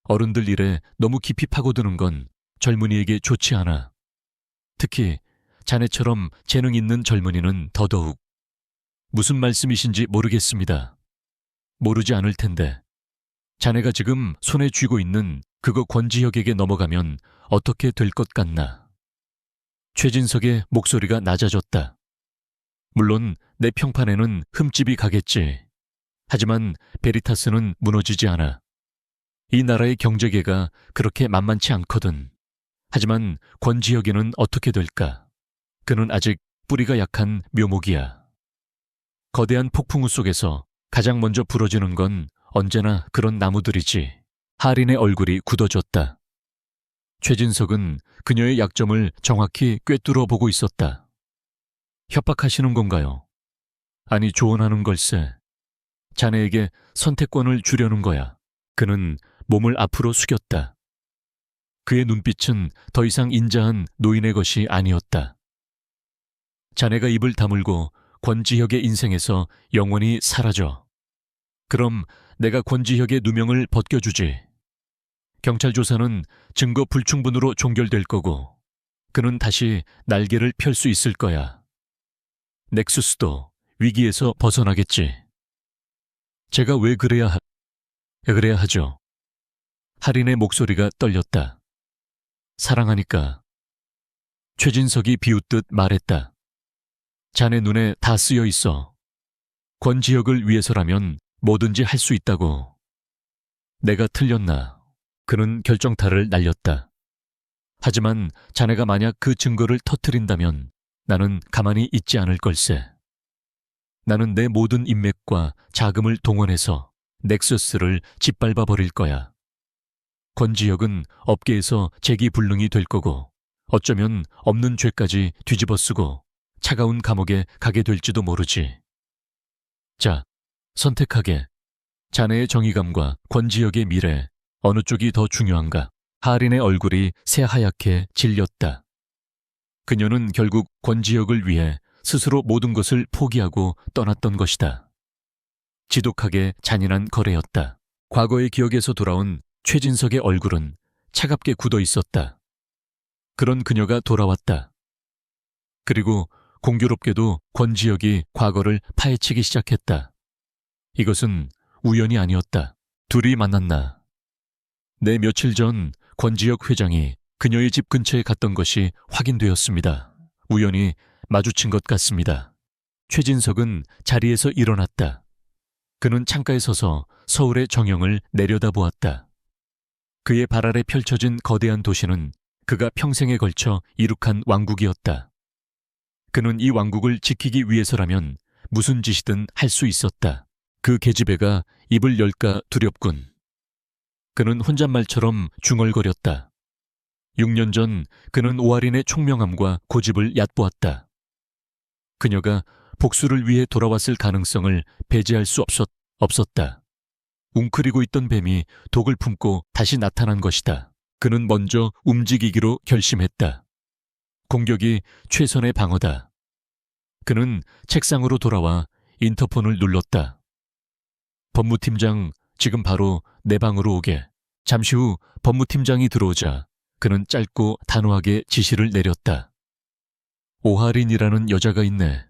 A: 어른들 일에 너무 깊이 파고드는 건 젊은이에게 좋지 않아. 특히 자네처럼 재능 있는 젊은이는 더더욱. 무슨 말씀이신지 모르겠습니다. 모르지 않을 텐데. 자네가 지금 손에 쥐고 있는 그거 권지혁에게 넘어가면 어떻게 될 것 같나. 최진석의 목소리가 낮아졌다. 물론 내 평판에는 흠집이 가겠지. 하지만 베리타스는 무너지지 않아. 이 나라의 경제계가 그렇게 만만치 않거든. 하지만 권지혁이는 어떻게 될까? 그는 아직 뿌리가 약한 묘목이야. 거대한 폭풍우 속에서 가장 먼저 부러지는 건 언제나 그런 나무들이지. 하린의 얼굴이 굳어졌다. 최진석은 그녀의 약점을 정확히 꿰뚫어 보고 있었다. 협박하시는 건가요? 아니, 조언하는 걸세. 자네에게 선택권을 주려는 거야. 그는 몸을 앞으로 숙였다. 그의 눈빛은 더 이상 인자한 노인의 것이 아니었다. 자네가 입을 다물고 권지혁의 인생에서 영원히 사라져. 그럼 내가 권지혁의 누명을 벗겨주지. 경찰 조사는 증거 불충분으로 종결될 거고 그는 다시 날개를 펼 수 있을 거야. 넥수스도 위기에서 벗어나겠지. 제가 왜 그래야 하죠? 할인의 목소리가 떨렸다. 사랑하니까. 최진석이 비웃듯 말했다. 자네 눈에 다 쓰여 있어. 권지혁을 위해서라면 뭐든지 할 수 있다고. 내가 틀렸나? 그는 결정타를 날렸다. 하지만 자네가 만약 그 증거를 터뜨린다면 나는 가만히 있지 않을 걸세. 나는 내 모든 인맥과 자금을 동원해서 넥서스를 짓밟아 버릴 거야. 권지혁은 업계에서 재기불능이 될 거고 어쩌면 없는 죄까지 뒤집어 쓰고 차가운 감옥에 가게 될지도 모르지. 자, 선택하게. 자네의 정의감과 권지혁의 미래, 어느 쪽이 더 중요한가? 하린의 얼굴이 새하얗게 질렸다. 그녀는 결국 권지혁을 위해 스스로 모든 것을 포기하고 떠났던 것이다. 지독하게 잔인한 거래였다. 과거의 기억에서 돌아온 최진석의 얼굴은 차갑게 굳어 있었다. 그런 그녀가 돌아왔다. 그리고 공교롭게도 권지혁이 과거를 파헤치기 시작했다. 이것은 우연이 아니었다. 둘이 만났나. 내 며칠 전 권지혁 회장이 그녀의 집 근처에 갔던 것이 확인되었습니다. 우연히 마주친 것 같습니다. 최진석은 자리에서 일어났다. 그는 창가에 서서 서울의 정형을 내려다보았다. 그의 발 아래 펼쳐진 거대한 도시는 그가 평생에 걸쳐 이룩한 왕국이었다. 그는 이 왕국을 지키기 위해서라면 무슨 짓이든 할 수 있었다. 그 계집애가 입을 열까 두렵군. 그는 혼잣말처럼 중얼거렸다. 6년 전 그는 오하린의 총명함과 고집을 얕보았다. 그녀가 복수를 위해 돌아왔을 가능성을 배제할 수 없었다. 웅크리고 있던 뱀이 독을 품고 다시 나타난 것이다. 그는 먼저 움직이기로 결심했다. 공격이 최선의 방어다. 그는 책상으로 돌아와 인터폰을 눌렀다. 법무팀장, 지금 바로 내 방으로 오게. 잠시 후 법무팀장이 들어오자 그는 짧고 단호하게 지시를 내렸다. 오하린이라는 여자가 있네.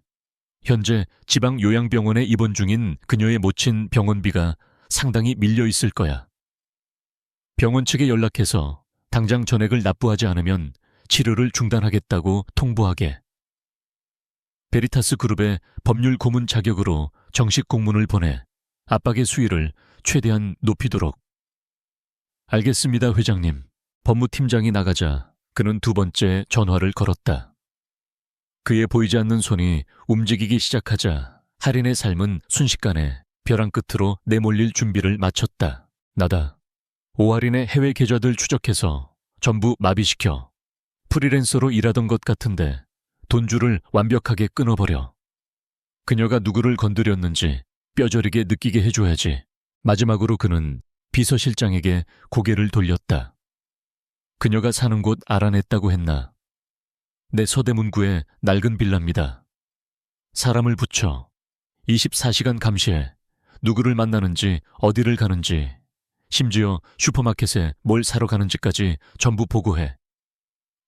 A: 현재 지방 요양병원에 입원 중인 그녀의 모친 병원비가 상당히 밀려 있을 거야. 병원 측에 연락해서 당장 전액을 납부하지 않으면 치료를 중단하겠다고 통보하게. 베리타스 그룹의 법률 고문 자격으로 정식 공문을 보내 압박의 수위를 최대한 높이도록. 알겠습니다, 회장님. 법무팀장이 나가자 그는 두 번째 전화를 걸었다. 그의 보이지 않는 손이 움직이기 시작하자 하린의 삶은 순식간에 벼랑 끝으로 내몰릴 준비를 마쳤다. 나다. 오하린의 해외 계좌들 추적해서 전부 마비시켜. 프리랜서로 일하던 것 같은데 돈줄을 완벽하게 끊어버려. 그녀가 누구를 건드렸는지 뼈저리게 느끼게 해줘야지. 마지막으로 그는 비서실장에게 고개를 돌렸다. 그녀가 사는 곳 알아냈다고 했나? 내 서대문구의 낡은 빌라입니다. 사람을 붙여 24시간 감시해 누구를 만나는지 어디를 가는지 심지어 슈퍼마켓에 뭘 사러 가는지까지 전부 보고해.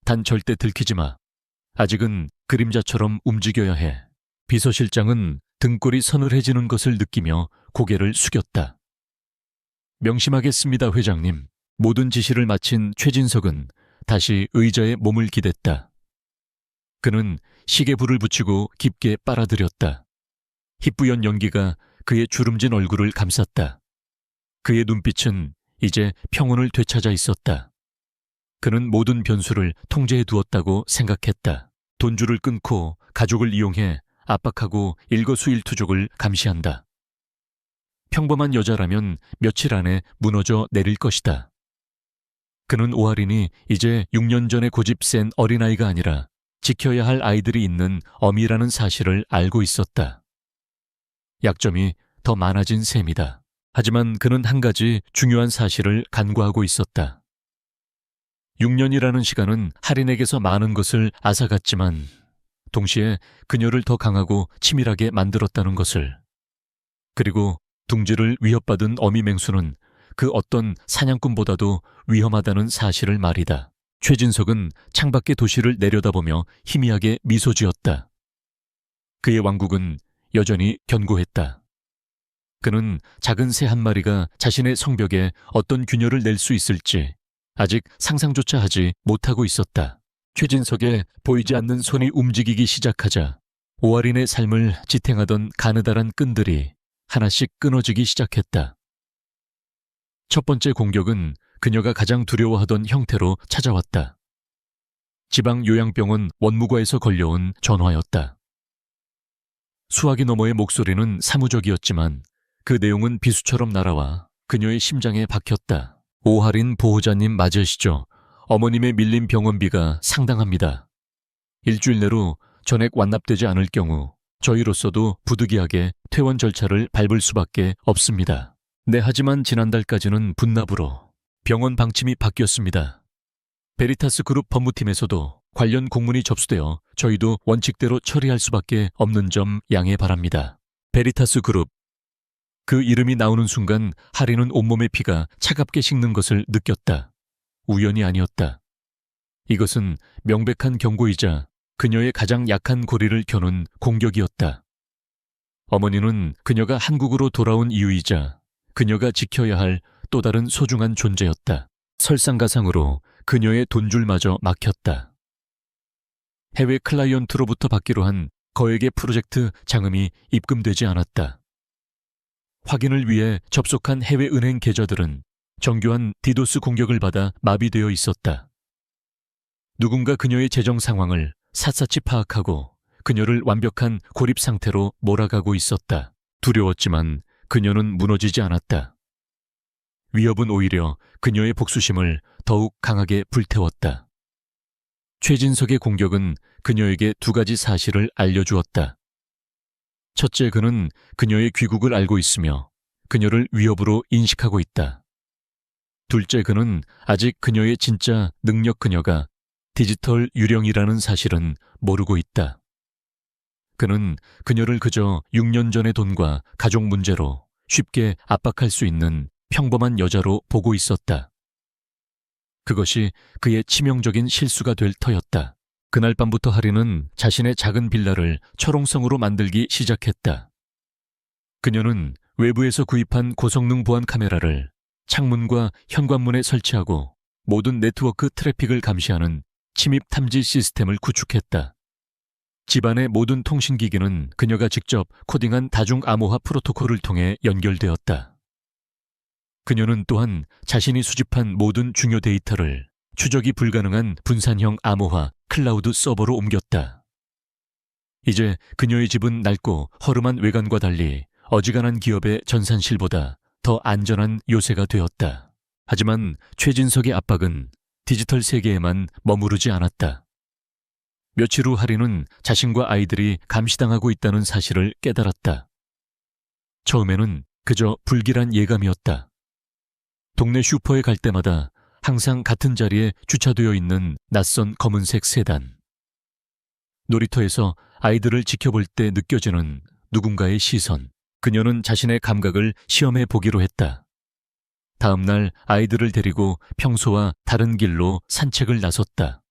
A: 단 절대 들키지 마. 아직은 그림자처럼 움직여야 해. 비서실장은 등골이 서늘해지는 것을 느끼며 고개를 숙였다. 명심하겠습니다, 회장님. 모든 지시를 마친 최진석은 다시 의자에 몸을 기댔다. 그는 시계불을 붙이고 깊게 빨아들였다. 희뿌연 연기가 그의 주름진 얼굴을 감쌌다. 그의 눈빛은 이제 평온을 되찾아 있었다. 그는 모든 변수를 통제해 두었다고 생각했다. 돈줄을 끊고 가족을 이용해 압박하고 일거수일투족을 감시한다. 평범한 여자라면 며칠 안에 무너져 내릴 것이다. 그는 오하린이 이제 6년 전에 고집 센 어린아이가 아니라 지켜야 할 아이들이 있는 어미라는 사실을 알고 있었다. 약점이 더 많아진 셈이다. 하지만 그는 한 가지 중요한 사실을 간과하고 있었다. 6년이라는 시간은 하린에게서 많은 것을 앗아갔지만 동시에 그녀를 더 강하고 치밀하게 만들었다는 것을. 그리고 둥지를 위협받은 어미 맹수는 그 어떤 사냥꾼보다도 위험하다는 사실을 말이다. 최진석은 창밖의 도시를 내려다보며 희미하게 미소 지었다. 그의 왕국은 여전히 견고했다. 그는 작은 새 한 마리가 자신의 성벽에 어떤 균열을 낼 수 있을지 아직 상상조차 하지 못하고 있었다. 최진석의 보이지 않는 손이 움직이기 시작하자 오아린의 삶을 지탱하던 가느다란 끈들이 하나씩 끊어지기 시작했다. 첫 번째 공격은 그녀가 가장 두려워하던 형태로 찾아왔다. 지방 요양병원 원무과에서 걸려온 전화였다. 수화기 너머의 목소리는 사무적이었지만 그 내용은 비수처럼 날아와 그녀의 심장에 박혔다. 오하린 보호자님 맞으시죠? 어머님의 밀린 병원비가 상당합니다. 일주일 내로 전액 완납되지 않을 경우 저희로서도 부득이하게 퇴원 절차를 밟을 수밖에 없습니다. 네, 하지만 지난달까지는 분납으로 병원 방침이 바뀌었습니다. 베리타스 그룹 법무팀에서도 관련 공문이 접수되어 저희도 원칙대로 처리할 수밖에 없는 점 양해 바랍니다. 베리타스 그룹. 그 이름이 나오는 순간 하리는 온몸의 피가 차갑게 식는 것을 느꼈다. 우연이 아니었다. 이것은 명백한 경고이자 그녀의 가장 약한 고리를 겨눈 공격이었다. 어머니는 그녀가 한국으로 돌아온 이유이자 그녀가 지켜야 할 또 다른 소중한 존재였다. 설상가상으로 그녀의 돈줄마저 막혔다. 해외 클라이언트로부터 받기로 한 거액의 프로젝트 자금이 입금되지 않았다. 확인을 위해 접속한 해외 은행 계좌들은 정교한 디도스 공격을 받아 마비되어 있었다. 누군가 그녀의 재정 상황을 샅샅이 파악하고 그녀를 완벽한 고립 상태로 몰아가고 있었다. 두려웠지만 그녀는 무너지지 않았다. 위협은 오히려 그녀의 복수심을 더욱 강하게 불태웠다. 최진석의 공격은 그녀에게 두 가지 사실을 알려주었다. 첫째, 그는 그녀의 귀국을 알고 있으며 그녀를 위협으로 인식하고 있다. 둘째, 그는 아직 그녀의 진짜 능력 그녀가 디지털 유령이라는 사실은 모르고 있다. 그는 그녀를 그저 6년 전의 돈과 가족 문제로 쉽게 압박할 수 있는 평범한 여자로 보고 있었다. 그것이 그의 치명적인 실수가 될 터였다. 그날 밤부터 하리는 자신의 작은 빌라를 철옹성으로 만들기 시작했다. 그녀는 외부에서 구입한 고성능 보안 카메라를 창문과 현관문에 설치하고 모든 네트워크 트래픽을 감시하는 침입 탐지 시스템을 구축했다. 집안의 모든 통신기기는 그녀가 직접 코딩한 다중 암호화 프로토콜을 통해 연결되었다. 그녀는 또한 자신이 수집한 모든 중요 데이터를 추적이 불가능한 분산형 암호화 클라우드 서버로 옮겼다. 이제 그녀의 집은 낡고 허름한 외관과 달리 어지간한 기업의 전산실보다 더 안전한 요새가 되었다. 하지만 최진석의 압박은 디지털 세계에만 머무르지 않았다. 며칠 후 하리는 자신과 아이들이 감시당하고 있다는 사실을 깨달았다. 처음에는 그저 불길한 예감이었다. 동네 슈퍼에 갈 때마다 항상 같은 자리에 주차되어 있는 낯선 검은색 세단. 놀이터에서 아이들을 지켜볼 때 느껴지는 누군가의 시선. 그녀는 자신의 감각을 시험해 보기로 했다. 다음 날 아이들을 데리고 평소와 다른 길로 산책을 나섰다.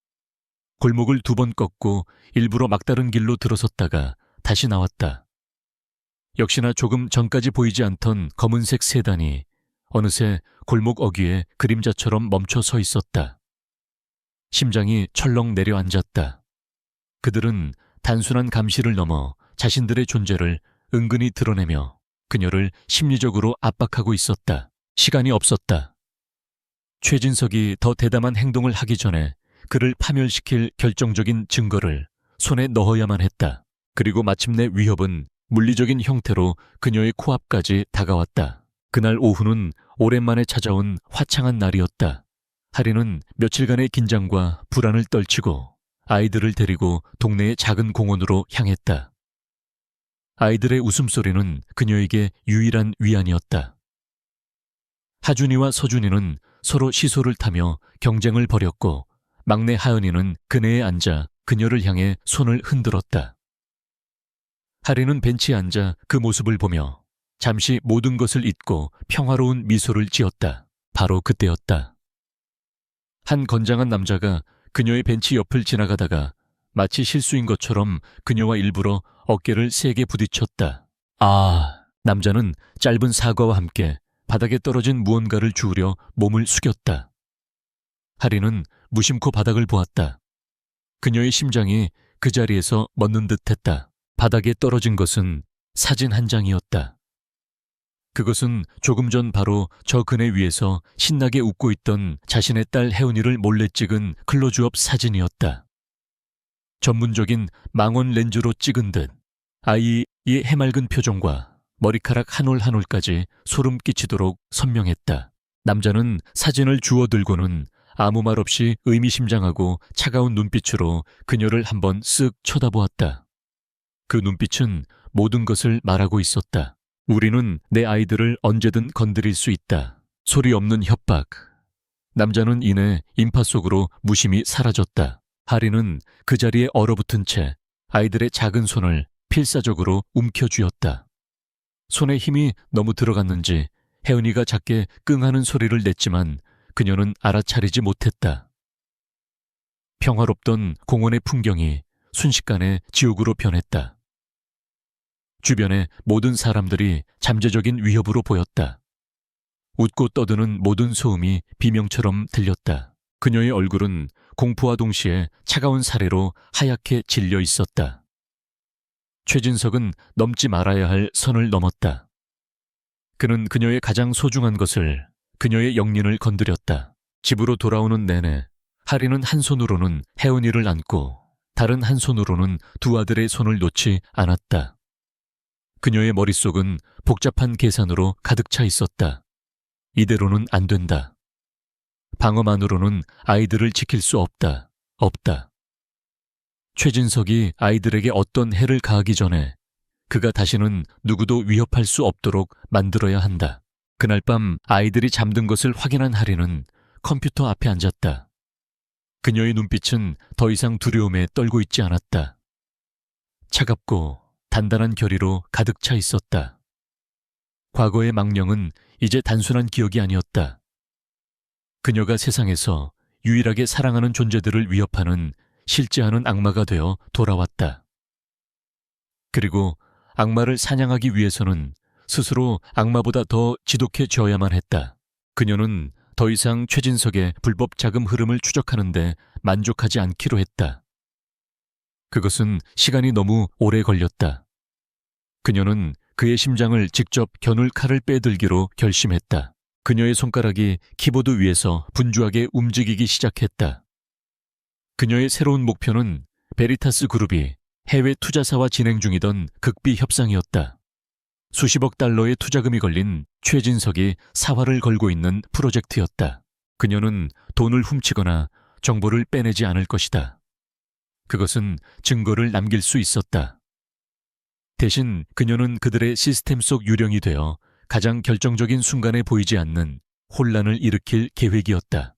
A: 골목을 2번 꺾고 일부러 막다른 길로 들어섰다가 다시 나왔다. 역시나 조금 전까지 보이지 않던 검은색 세단이 어느새 골목 어귀에 그림자처럼 멈춰 서 있었다. 심장이 철렁 내려앉았다. 그들은 단순한 감시를 넘어 자신들의 존재를 은근히 드러내며 그녀를 심리적으로 압박하고 있었다. 시간이 없었다. 최진석이 더 대담한 행동을 하기 전에 그를 파멸시킬 결정적인 증거를 손에 넣어야만 했다. 그리고 마침내 위협은 물리적인 형태로 그녀의 코앞까지 다가왔다. 그날 오후는 오랜만에 찾아온 화창한 날이었다. 하리는 며칠간의 긴장과 불안을 떨치고 아이들을 데리고 동네의 작은 공원으로 향했다. 아이들의 웃음소리는 그녀에게 유일한 위안이었다. 하준이와 서준이는 서로 시소를 타며 경쟁을 벌였고 막내 하연이는 그네에 앉아 그녀를 향해 손을 흔들었다. 하리는 벤치에 앉아 그 모습을 보며 잠시 모든 것을 잊고 평화로운 미소를 지었다. 바로 그때였다. 한 건장한 남자가 그녀의 벤치 옆을 지나가다가 마치 실수인 것처럼 그녀와 일부러 어깨를 세게 부딪혔다. 남자는 짧은 사과와 함께 바닥에 떨어진 무언가를 주우려 몸을 숙였다. 하리는 무심코 바닥을 보았다. 그녀의 심장이 그 자리에서 멎는 듯했다. 바닥에 떨어진 것은 사진 한 장이었다. 그것은 조금 전 바로 저 그네 위에서 신나게 웃고 있던 자신의 딸 혜은이를 몰래 찍은 클로즈업 사진이었다. 전문적인 망원 렌즈로 찍은 듯 아이의 해맑은 표정과 머리카락 한 올 한 올까지 소름 끼치도록 선명했다. 남자는 사진을 주워들고는 아무 말 없이 의미심장하고 차가운 눈빛으로 그녀를 한번 쓱 쳐다보았다. 그 눈빛은 모든 것을 말하고 있었다. 우리는 내 아이들을 언제든 건드릴 수 있다. 소리 없는 협박. 남자는 이내 인파 속으로 무심히 사라졌다. 하리는 그 자리에 얼어붙은 채 아이들의 작은 손을 필사적으로 움켜쥐었다. 손에 힘이 너무 들어갔는지 혜은이가 작게 끙하는 소리를 냈지만 그녀는 알아차리지 못했다. 평화롭던 공원의 풍경이 순식간에 지옥으로 변했다. 주변의 모든 사람들이 잠재적인 위협으로 보였다. 웃고 떠드는 모든 소음이 비명처럼 들렸다. 그녀의 얼굴은 공포와 동시에 차가운 사례로 하얗게 질려 있었다. 최진석은 넘지 말아야 할 선을 넘었다. 그는 그녀의 가장 소중한 것을, 그녀의 영린을 건드렸다. 집으로 돌아오는 내내 하리는 한 손으로는 혜은이를 안고 다른 한 손으로는 두 아들의 손을 놓지 않았다. 그녀의 머릿속은 복잡한 계산으로 가득 차 있었다. 이대로는 안 된다. 방어만으로는 아이들을 지킬 수 없다. 없다. 최진석이 아이들에게 어떤 해를 가하기 전에 그가 다시는 누구도 위협할 수 없도록 만들어야 한다. 그날 밤 아이들이 잠든 것을 확인한 하리는 컴퓨터 앞에 앉았다. 그녀의 눈빛은 더 이상 두려움에 떨고 있지 않았다. 차갑고 단단한 결의로 가득 차 있었다. 과거의 망령은 이제 단순한 기억이 아니었다. 그녀가 세상에서 유일하게 사랑하는 존재들을 위협하는 실제하는 악마가 되어 돌아왔다. 그리고 악마를 사냥하기 위해서는 스스로 악마보다 더 지독해져야만 했다. 그녀는 더 이상 최진석의 불법 자금 흐름을 추적하는데 만족하지 않기로 했다. 그것은 시간이 너무 오래 걸렸다. 그녀는 그의 심장을 직접 겨눌 칼을 빼들기로 결심했다. 그녀의 손가락이 키보드 위에서 분주하게 움직이기 시작했다. 그녀의 새로운 목표는 베리타스 그룹이 해외 투자사와 진행 중이던 극비 협상이었다. 수십억 달러의 투자금이 걸린 최진석이 사활을 걸고 있는 프로젝트였다. 그녀는 돈을 훔치거나 정보를 빼내지 않을 것이다. 그것은 증거를 남길 수 있었다. 대신 그녀는 그들의 시스템 속 유령이 되어 가장 결정적인 순간에 보이지 않는 혼란을 일으킬 계획이었다.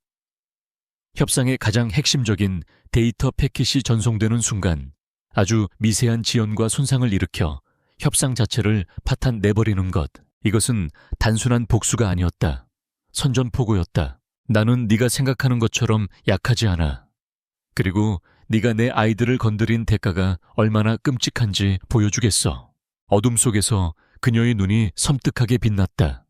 A: 협상의 가장 핵심적인 데이터 패킷이 전송되는 순간 아주 미세한 지연과 손상을 일으켜 협상 자체를 파탄 내버리는 것. 이것은 단순한 복수가 아니었다. 선전포고였다. 나는 네가 생각하는 것처럼 약하지 않아. 그리고 네가 내 아이들을 건드린 대가가 얼마나 끔찍한지 보여주겠어. 어둠 속에서 그녀의 눈이 섬뜩하게 빛났다.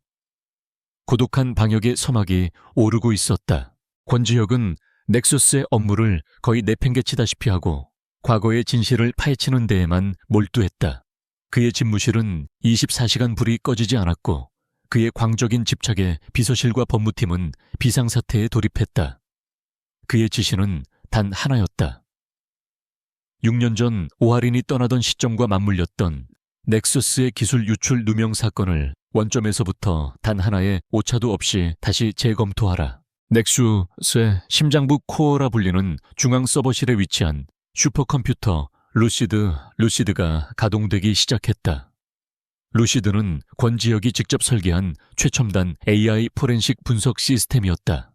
A: 고독한 방역의 서막이 오르고 있었다. 권지혁은 넥서스의 업무를 거의 내팽개치다시피 하고 과거의 진실을 파헤치는 데에만 몰두했다. 그의 집무실은 24시간 불이 꺼지지 않았고 그의 광적인 집착에 비서실과 법무팀은 비상사태에 돌입했다. 그의 지시는 단 하나였다. 6년 전 오하린이 떠나던 시점과 맞물렸던 넥서스의 기술 유출 누명 사건을 원점에서부터 단 하나의 오차도 없이 다시 재검토하라. 넥서스의 심장부 코어라 불리는 중앙 서버실에 위치한 슈퍼컴퓨터 루시드가 가동되기 시작했다. 루시드는 권지혁이 직접 설계한 최첨단 AI 포렌식 분석 시스템이었다.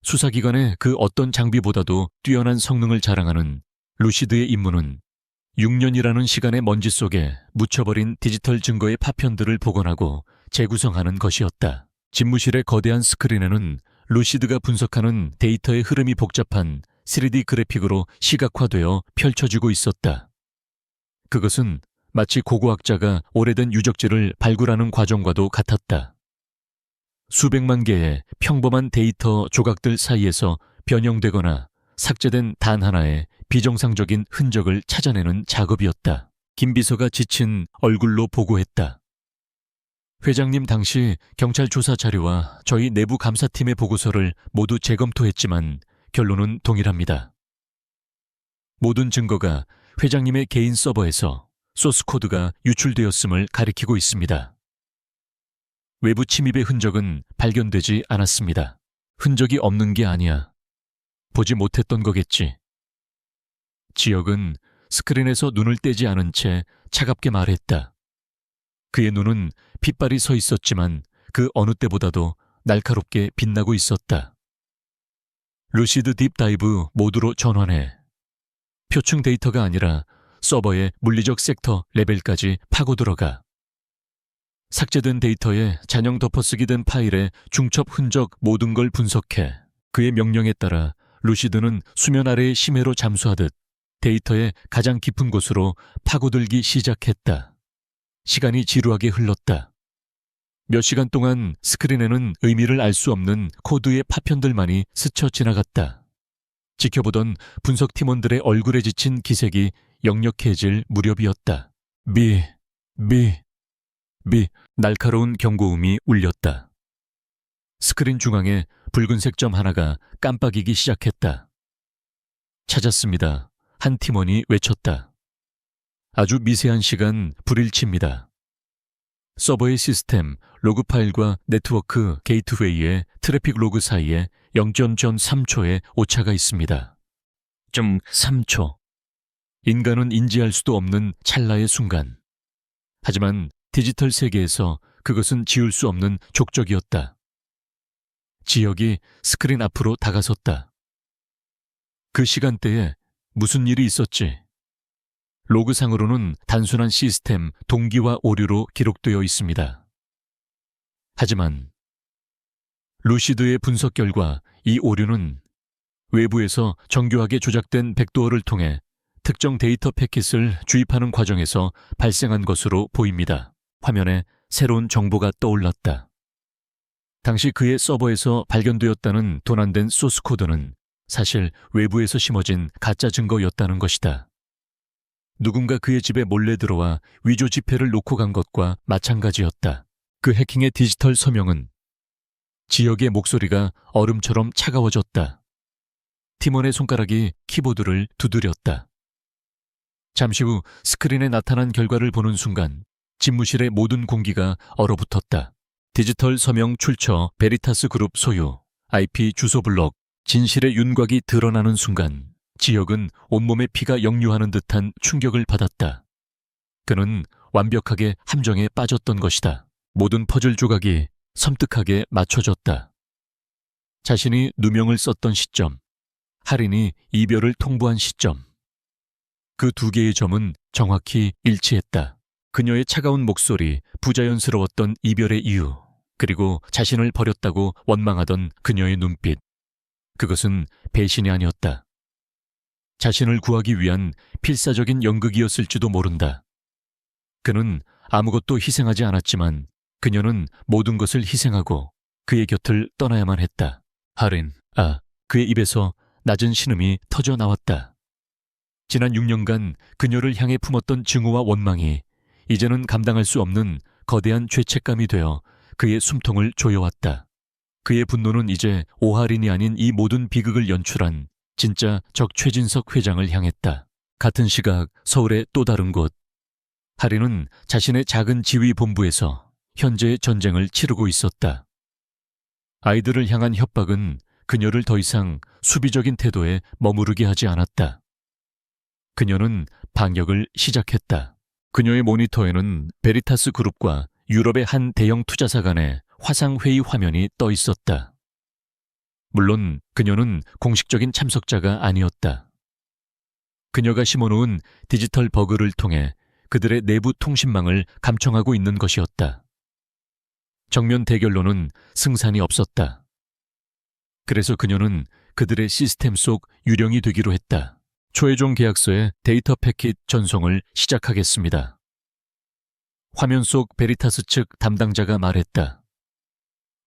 A: 수사기관의 그 어떤 장비보다도 뛰어난 성능을 자랑하는 루시드의 임무는 6년이라는 시간의 먼지 속에 묻혀버린 디지털 증거의 파편들을 복원하고 재구성하는 것이었다. 집무실의 거대한 스크린에는 루시드가 분석하는 데이터의 흐름이 복잡한 3D 그래픽으로 시각화되어 펼쳐지고 있었다. 그것은 마치 고고학자가 오래된 유적지를 발굴하는 과정과도 같았다. 수백만 개의 평범한 데이터 조각들 사이에서 변형되거나 삭제된 단 하나의 비정상적인 흔적을 찾아내는 작업이었다. 김 비서가 지친 얼굴로 보고했다. 회장님, 당시 경찰 조사 자료와 저희 내부 감사팀의 보고서를 모두 재검토했지만 결론은 동일합니다. 모든 증거가 회장님의 개인 서버에서 소스 코드가 유출되었음을 가리키고 있습니다. 외부 침입의 흔적은 발견되지 않았습니다. 흔적이 없는 게 아니야. 보지 못했던 거겠지. 지역은 스크린에서 눈을 떼지 않은 채 차갑게 말했다. 그의 눈은 핏발이 서 있었지만 그 어느 때보다도 날카롭게 빛나고 있었다. 루시드 딥다이브 모드로 전환해. 표층 데이터가 아니라 서버의 물리적 섹터 레벨까지 파고 들어가. 삭제된 데이터에 잔영 덮어쓰기 된 파일의 중첩 흔적 모든 걸 분석해. 그의 명령에 따라 루시드는 수면 아래의 심해로 잠수하듯 데이터의 가장 깊은 곳으로 파고들기 시작했다. 시간이 지루하게 흘렀다. 몇 시간 동안 스크린에는 의미를 알 수 없는 코드의 파편들만이 스쳐 지나갔다. 지켜보던 분석 팀원들의 얼굴에 지친 기색이 역력해질 무렵이었다. 날카로운 경고음이 울렸다. 스크린 중앙에 붉은색 점 하나가 깜빡이기 시작했다. 찾았습니다. 한 팀원이 외쳤다. 아주 미세한 시간 불일치입니다. 서버의 시스템, 로그 파일과 네트워크 게이트웨이의 트래픽 로그 사이에 0.3초의 오차가 있습니다. 3초. 인간은 인지할 수도 없는 찰나의 순간. 하지만 디지털 세계에서 그것은 지울 수 없는 족적이었다. 지역이 스크린 앞으로 다가섰다. 그 시간대에 무슨 일이 있었지? 로그상으로는 단순한 시스템 동기화 오류로 기록되어 있습니다. 하지만 루시드의 분석 결과 이 오류는 외부에서 정교하게 조작된 백도어를 통해 특정 데이터 패킷을 주입하는 과정에서 발생한 것으로 보입니다. 화면에 새로운 정보가 떠올랐다. 당시 그의 서버에서 발견되었다는 도난된 소스 코드는 사실 외부에서 심어진 가짜 증거였다는 것이다. 누군가 그의 집에 몰래 들어와 위조 지폐를 놓고 간 것과 마찬가지였다. 그 해킹의 디지털 서명은 지역의 목소리가 얼음처럼 차가워졌다. 팀원의 손가락이 키보드를 두드렸다. 잠시 후 스크린에 나타난 결과를 보는 순간 집무실의 모든 공기가 얼어붙었다. 디지털 서명 출처 베리타스 그룹 소유, IP 주소 블록, 진실의 윤곽이 드러나는 순간 지역은 온몸에 피가 역류하는 듯한 충격을 받았다. 그는 완벽하게 함정에 빠졌던 것이다. 모든 퍼즐 조각이 섬뜩하게 맞춰졌다. 자신이 누명을 썼던 시점, 할인이 이별을 통보한 시점. 그 두 개의 점은 정확히 일치했다. 그녀의 차가운 목소리, 부자연스러웠던 이별의 이유, 그리고 자신을 버렸다고 원망하던 그녀의 눈빛. 그것은 배신이 아니었다. 자신을 구하기 위한 필사적인 연극이었을지도 모른다. 그는 아무것도 희생하지 않았지만 그녀는 모든 것을 희생하고 그의 곁을 떠나야만 했다. 할인, 그의 입에서 낮은 신음이 터져 나왔다. 지난 6년간 그녀를 향해 품었던 증오와 원망이 이제는 감당할 수 없는 거대한 죄책감이 되어 그의 숨통을 조여왔다. 그의 분노는 이제 오할인이 아닌 이 모든 비극을 연출한 진짜 적 최진석 회장을 향했다. 같은 시각 서울의 또 다른 곳. 할인은 자신의 작은 지휘 본부에서 현재의 전쟁을 치르고 있었다. 아이들을 향한 협박은 그녀를 더 이상 수비적인 태도에 머무르게 하지 않았다. 그녀는 방역을 시작했다. 그녀의 모니터에는 베리타스 그룹과 유럽의 한 대형 투자사 간의 화상회의 화면이 떠 있었다. 물론 그녀는 공식적인 참석자가 아니었다. 그녀가 심어놓은 디지털 버그를 통해 그들의 내부 통신망을 감청하고 있는 것이었다. 정면 대결로는 승산이 없었다. 그래서 그녀는 그들의 시스템 속 유령이 되기로 했다. 최종 계약서의 데이터 패킷 전송을 시작하겠습니다. 화면 속 베리타스 측 담당자가 말했다.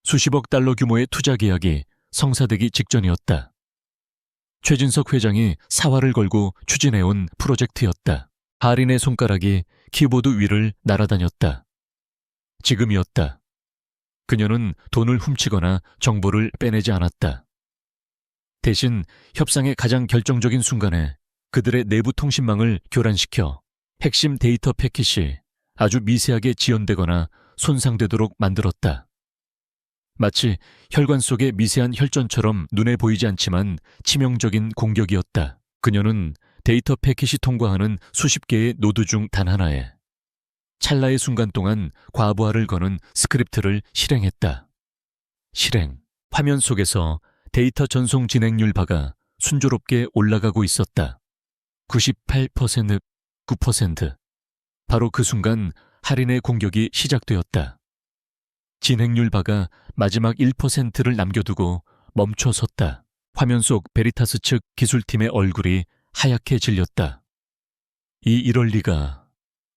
A: 수십억 달러 규모의 투자 계약이 성사되기 직전이었다. 최진석 회장이 사활을 걸고 추진해온 프로젝트였다. 하린의 손가락이 키보드 위를 날아다녔다. 지금이었다. 그녀는 돈을 훔치거나 정보를 빼내지 않았다. 대신 협상의 가장 결정적인 순간에 그들의 내부 통신망을 교란시켜 핵심 데이터 패킷이 아주 미세하게 지연되거나 손상되도록 만들었다. 마치 혈관 속의 미세한 혈전처럼 눈에 보이지 않지만 치명적인 공격이었다. 그녀는 데이터 패킷이 통과하는 수십 개의 노드 중 단 하나에 찰나의 순간 동안 과부하를 거는 스크립트를 실행했다. 실행. 화면 속에서 데이터 전송 진행률 바가 순조롭게 올라가고 있었다. 98%, 9%. 바로 그 순간 할인의 공격이 시작되었다. 진행률 바가 마지막 1%를 남겨두고 멈춰 섰다. 화면 속 베리타스 측 기술팀의 얼굴이 하얗게 질렸다. 이럴 리가.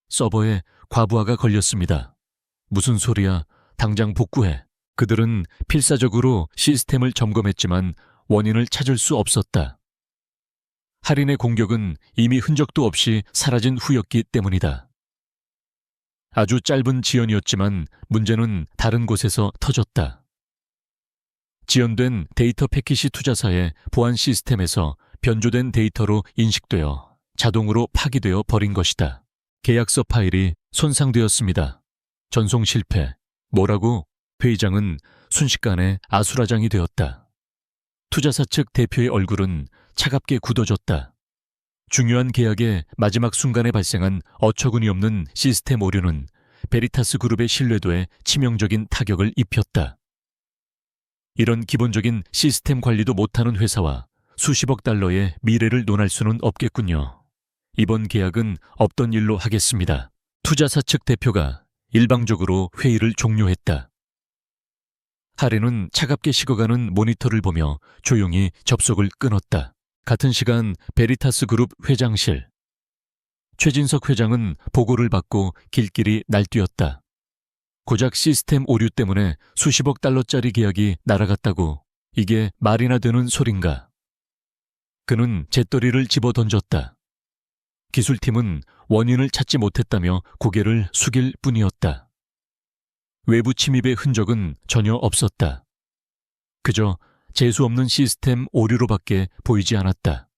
A: 서버에 과부하가 걸렸습니다. 무슨 소리야. 당장 복구해. 그들은 필사적으로 시스템을 점검했지만 원인을 찾을 수 없었다. 할인의 공격은 이미 흔적도 없이 사라진 후였기 때문이다. 아주 짧은 지연이었지만 문제는 다른 곳에서 터졌다. 지연된 데이터 패킷이 투자사의 보안 시스템에서 변조된 데이터로 인식되어 자동으로 파기되어 버린 것이다. 계약서 파일이 손상되었습니다. 전송 실패. 뭐라고? 회장은 순식간에 아수라장이 되었다. 투자사 측 대표의 얼굴은 차갑게 굳어졌다. 중요한 계약의 마지막 순간에 발생한 어처구니 없는 시스템 오류는 베리타스 그룹의 신뢰도에 치명적인 타격을 입혔다. 이런 기본적인 시스템 관리도 못하는 회사와 수십억 달러의 미래를 논할 수는 없겠군요. 이번 계약은 없던 일로 하겠습니다. 투자사 측 대표가 일방적으로 회의를 종료했다. 하린은 차갑게 식어가는 모니터를 보며 조용히 접속을 끊었다. 같은 시간 베리타스 그룹 회장실. 최진석 회장은 보고를 받고 길길이 날뛰었다. 고작 시스템 오류 때문에 수십억 달러짜리 계약이 날아갔다고. 이게 말이나 되는 소린가. 그는 재떨이를 집어던졌다. 기술팀은 원인을 찾지 못했다며 고개를 숙일 뿐이었다. 외부 침입의 흔적은 전혀 없었다. 그저 재수없는 시스템 오류로밖에 보이지 않았다.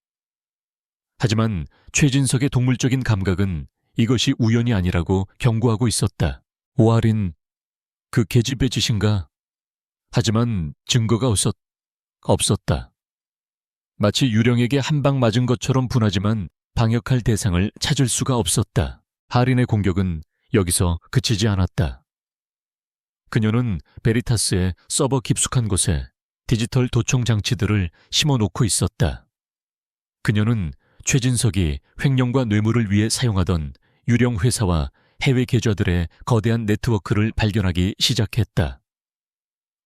A: 하지만 최진석의 동물적인 감각은 이것이 우연이 아니라고 경고하고 있었다. 오할인, 그 계집의 짓인가? 하지만 증거가 없었다. 마치 유령에게 한 방 맞은 것처럼 분하지만 방역할 대상을 찾을 수가 없었다. 할인의 공격은 여기서 그치지 않았다. 그녀는 베리타스의 서버 깊숙한 곳에 디지털 도청 장치들을 심어놓고 있었다. 그녀는 최진석이 횡령과 뇌물을 위해 사용하던 유령 회사와 해외 계좌들의 거대한 네트워크를 발견하기 시작했다.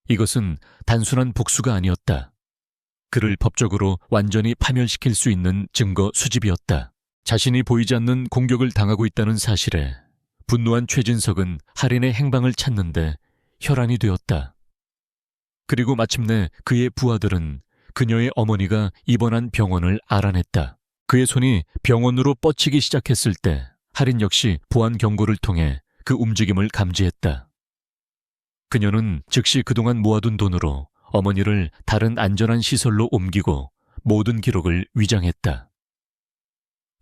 A: 이것은 단순한 복수가 아니었다. 그를 법적으로 완전히 파멸시킬 수 있는 증거 수집이었다. 자신이 보이지 않는 공격을 당하고 있다는 사실에 분노한 최진석은 할인의 행방을 찾는데 혈안이 되었다. 그리고 마침내 그의 부하들은 그녀의 어머니가 입원한 병원을 알아냈다. 그의 손이 병원으로 뻗치기 시작했을 때 할인 역시 보안 경고를 통해 그 움직임을 감지했다. 그녀는 즉시 그동안 모아둔 돈으로 어머니를 다른 안전한 시설로 옮기고 모든 기록을 위장했다.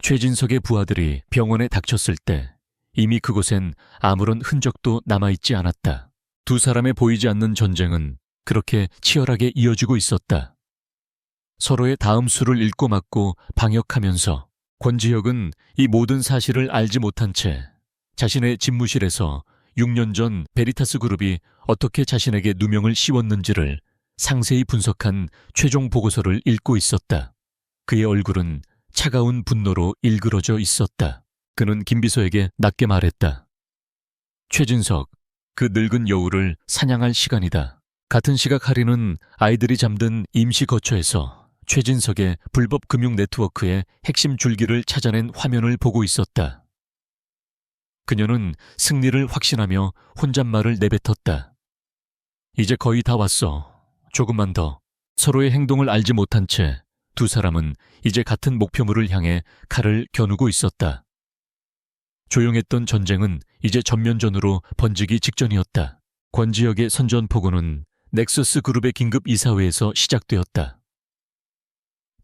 A: 최진석의 부하들이 병원에 닥쳤을 때 이미 그곳엔 아무런 흔적도 남아있지 않았다. 두 사람의 보이지 않는 전쟁은 그렇게 치열하게 이어지고 있었다. 서로의 다음 수를 읽고 막고 방역하면서 권지혁은 이 모든 사실을 알지 못한 채 자신의 집무실에서 6년 전 베리타스 그룹이 어떻게 자신에게 누명을 씌웠는지를 상세히 분석한 최종 보고서를 읽고 있었다. 그의 얼굴은 차가운 분노로 일그러져 있었다. 그는 김비서에게 낮게 말했다. 최진석, 그 늙은 여우를 사냥할 시간이다. 같은 시각 할인은 아이들이 잠든 임시 거처에서 최진석의 불법 금융 네트워크의 핵심 줄기를 찾아낸 화면을 보고 있었다. 그녀는 승리를 확신하며 혼잣말을 내뱉었다. 이제 거의 다 왔어. 조금만 더. 서로의 행동을 알지 못한 채 두 사람은 이제 같은 목표물을 향해 칼을 겨누고 있었다. 조용했던 전쟁은 이제 전면전으로 번지기 직전이었다. 권지혁의 선전포고는 넥서스 그룹의 긴급 이사회에서 시작되었다.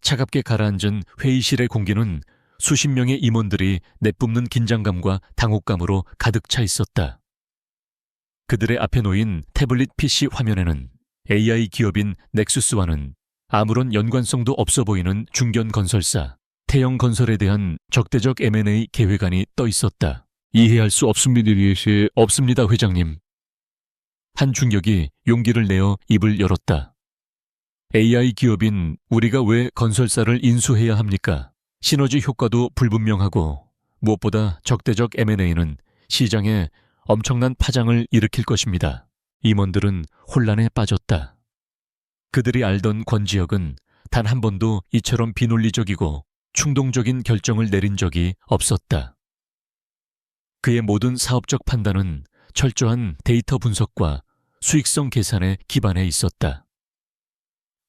A: 차갑게 가라앉은 회의실의 공기는 수십 명의 임원들이 내뿜는 긴장감과 당혹감으로 가득 차 있었다. 그들의 앞에 놓인 태블릿 PC 화면에는 AI 기업인 넥수스와는 아무런 연관성도 없어 보이는 중견 건설사 태영건설에 대한 적대적 M&A 계획안이 떠 있었다. 이해할 수 없습니다. 없습니다, 회장님. 한 중격이 용기를 내어 입을 열었다. AI 기업인 우리가 왜 건설사를 인수해야 합니까? 시너지 효과도 불분명하고 무엇보다 적대적 M&A는 시장에 엄청난 파장을 일으킬 것입니다. 임원들은 혼란에 빠졌다. 그들이 알던 권지혁은 단 한 번도 이처럼 비논리적이고 충동적인 결정을 내린 적이 없었다. 그의 모든 사업적 판단은 철저한 데이터 분석과 수익성 계산에 기반해 있었다.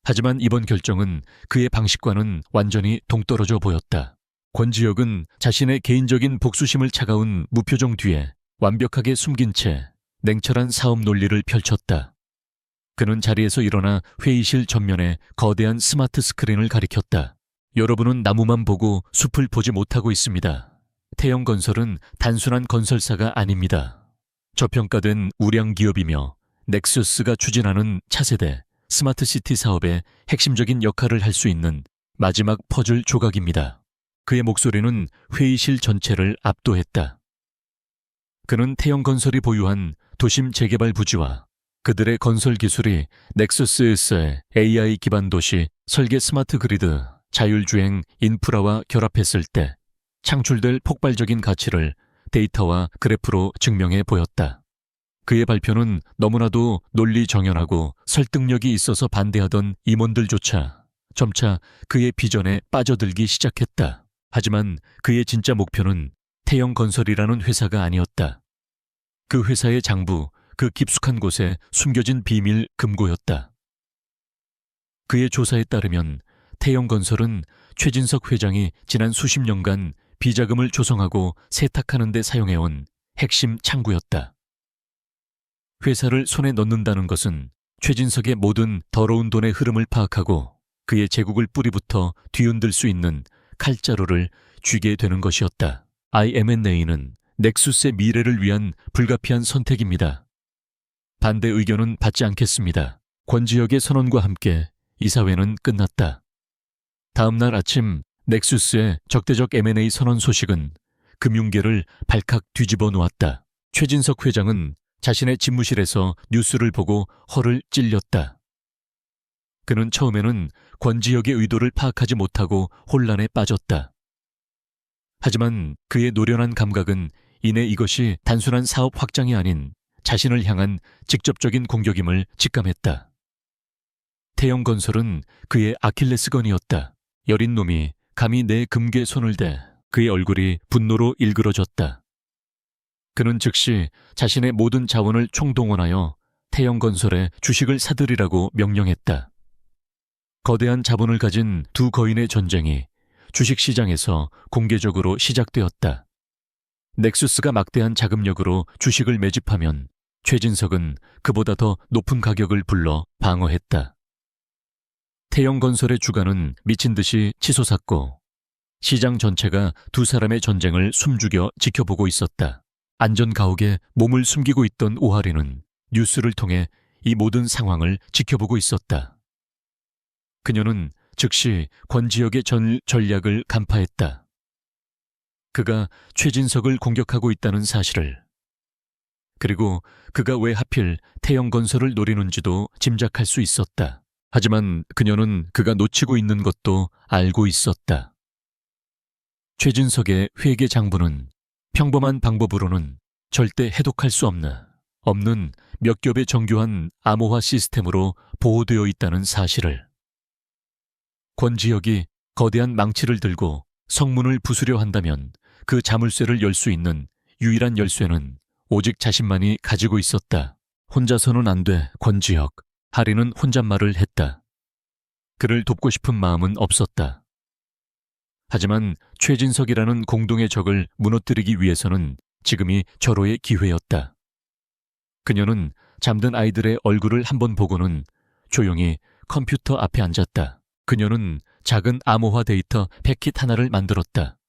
A: 하지만 이번 결정은 그의 방식과는 완전히 동떨어져 보였다. 권지혁은 자신의 개인적인 복수심을 차가운 무표정 뒤에 완벽하게 숨긴 채 냉철한 사업 논리를 펼쳤다. 그는 자리에서 일어나 회의실 전면에 거대한 스마트 스크린을 가리켰다. 여러분은 나무만 보고 숲을 보지 못하고 있습니다. 태영건설은 단순한 건설사가 아닙니다. 저평가된 우량 기업이며 넥서스가 추진하는 차세대 스마트시티 사업의 핵심적인 역할을 할 수 있는 마지막 퍼즐 조각입니다. 그의 목소리는 회의실 전체를 압도했다. 그는 태영건설이 보유한 도심 재개발 부지와 그들의 건설 기술이 넥서스에서의 AI 기반 도시, 설계 스마트 그리드, 자율주행 인프라와 결합했을 때 창출될 폭발적인 가치를 데이터와 그래프로 증명해 보였다. 그의 발표는 너무나도 논리 정연하고 설득력이 있어서 반대하던 임원들조차 점차 그의 비전에 빠져들기 시작했다. 하지만 그의 진짜 목표는 태영건설이라는 회사가 아니었다. 그 회사의 장부, 그 깊숙한 곳에 숨겨진 비밀 금고였다. 그의 조사에 따르면 태영건설은 최진석 회장이 지난 수십 년간 비자금을 조성하고 세탁하는 데 사용해온 핵심 창구였다. 회사를 손에 넣는다는 것은 최진석의 모든 더러운 돈의 흐름을 파악하고 그의 제국을 뿌리부터 뒤흔들 수 있는 칼자루를 쥐게 되는 것이었다. IM&A는 넥수스의 미래를 위한 불가피한 선택입니다. 반대 의견은 받지 않겠습니다. 권지혁의 선언과 함께 이사회는 끝났다. 다음 날 아침 넥수스의 적대적 M&A 선언 소식은 금융계를 발칵 뒤집어 놓았다. 최진석 회장은 자신의 집무실에서 뉴스를 보고 허를 찔렸다. 그는 처음에는 권지혁의 의도를 파악하지 못하고 혼란에 빠졌다. 하지만 그의 노련한 감각은 이내 이것이 단순한 사업 확장이 아닌 자신을 향한 직접적인 공격임을 직감했다. 태영건설은 그의 아킬레스건이었다. 여린 놈이 감히 내 금괴 손을 대 그의 얼굴이 분노로 일그러졌다. 그는 즉시 자신의 모든 자원을 총동원하여 태영건설의 주식을 사들이라고 명령했다. 거대한 자본을 가진 두 거인의 전쟁이 주식시장에서 공개적으로 시작되었다. 넥수스가 막대한 자금력으로 주식을 매집하면 최진석은 그보다 더 높은 가격을 불러 방어했다. 태영건설의 주가는 미친 듯이 치솟았고 시장 전체가 두 사람의 전쟁을 숨죽여 지켜보고 있었다. 안전가옥에 몸을 숨기고 있던 오하리는 뉴스를 통해 이 모든 상황을 지켜보고 있었다. 그녀는 즉시 권지혁의 전략을 간파했다. 그가 최진석을 공격하고 있다는 사실을, 그리고 그가 왜 하필 태영건설을 노리는지도 짐작할 수 있었다. 하지만 그녀는 그가 놓치고 있는 것도 알고 있었다. 최진석의 회계 장부는 평범한 방법으로는 절대 해독할 수 없는 몇 겹의 정교한 암호화 시스템으로 보호되어 있다는 사실을. 권지혁이 거대한 망치를 들고 성문을 부수려 한다면 그 자물쇠를 열 수 있는 유일한 열쇠는 오직 자신만이 가지고 있었다. 혼자서는 안 돼, 권지혁. 하리는 혼잣말을 했다. 그를 돕고 싶은 마음은 없었다. 하지만 최진석이라는 공동의 적을 무너뜨리기 위해서는 지금이 절호의 기회였다. 그녀는 잠든 아이들의 얼굴을 한번 보고는 조용히 컴퓨터 앞에 앉았다. 그녀는 작은 암호화 데이터 패킷 하나를 만들었다.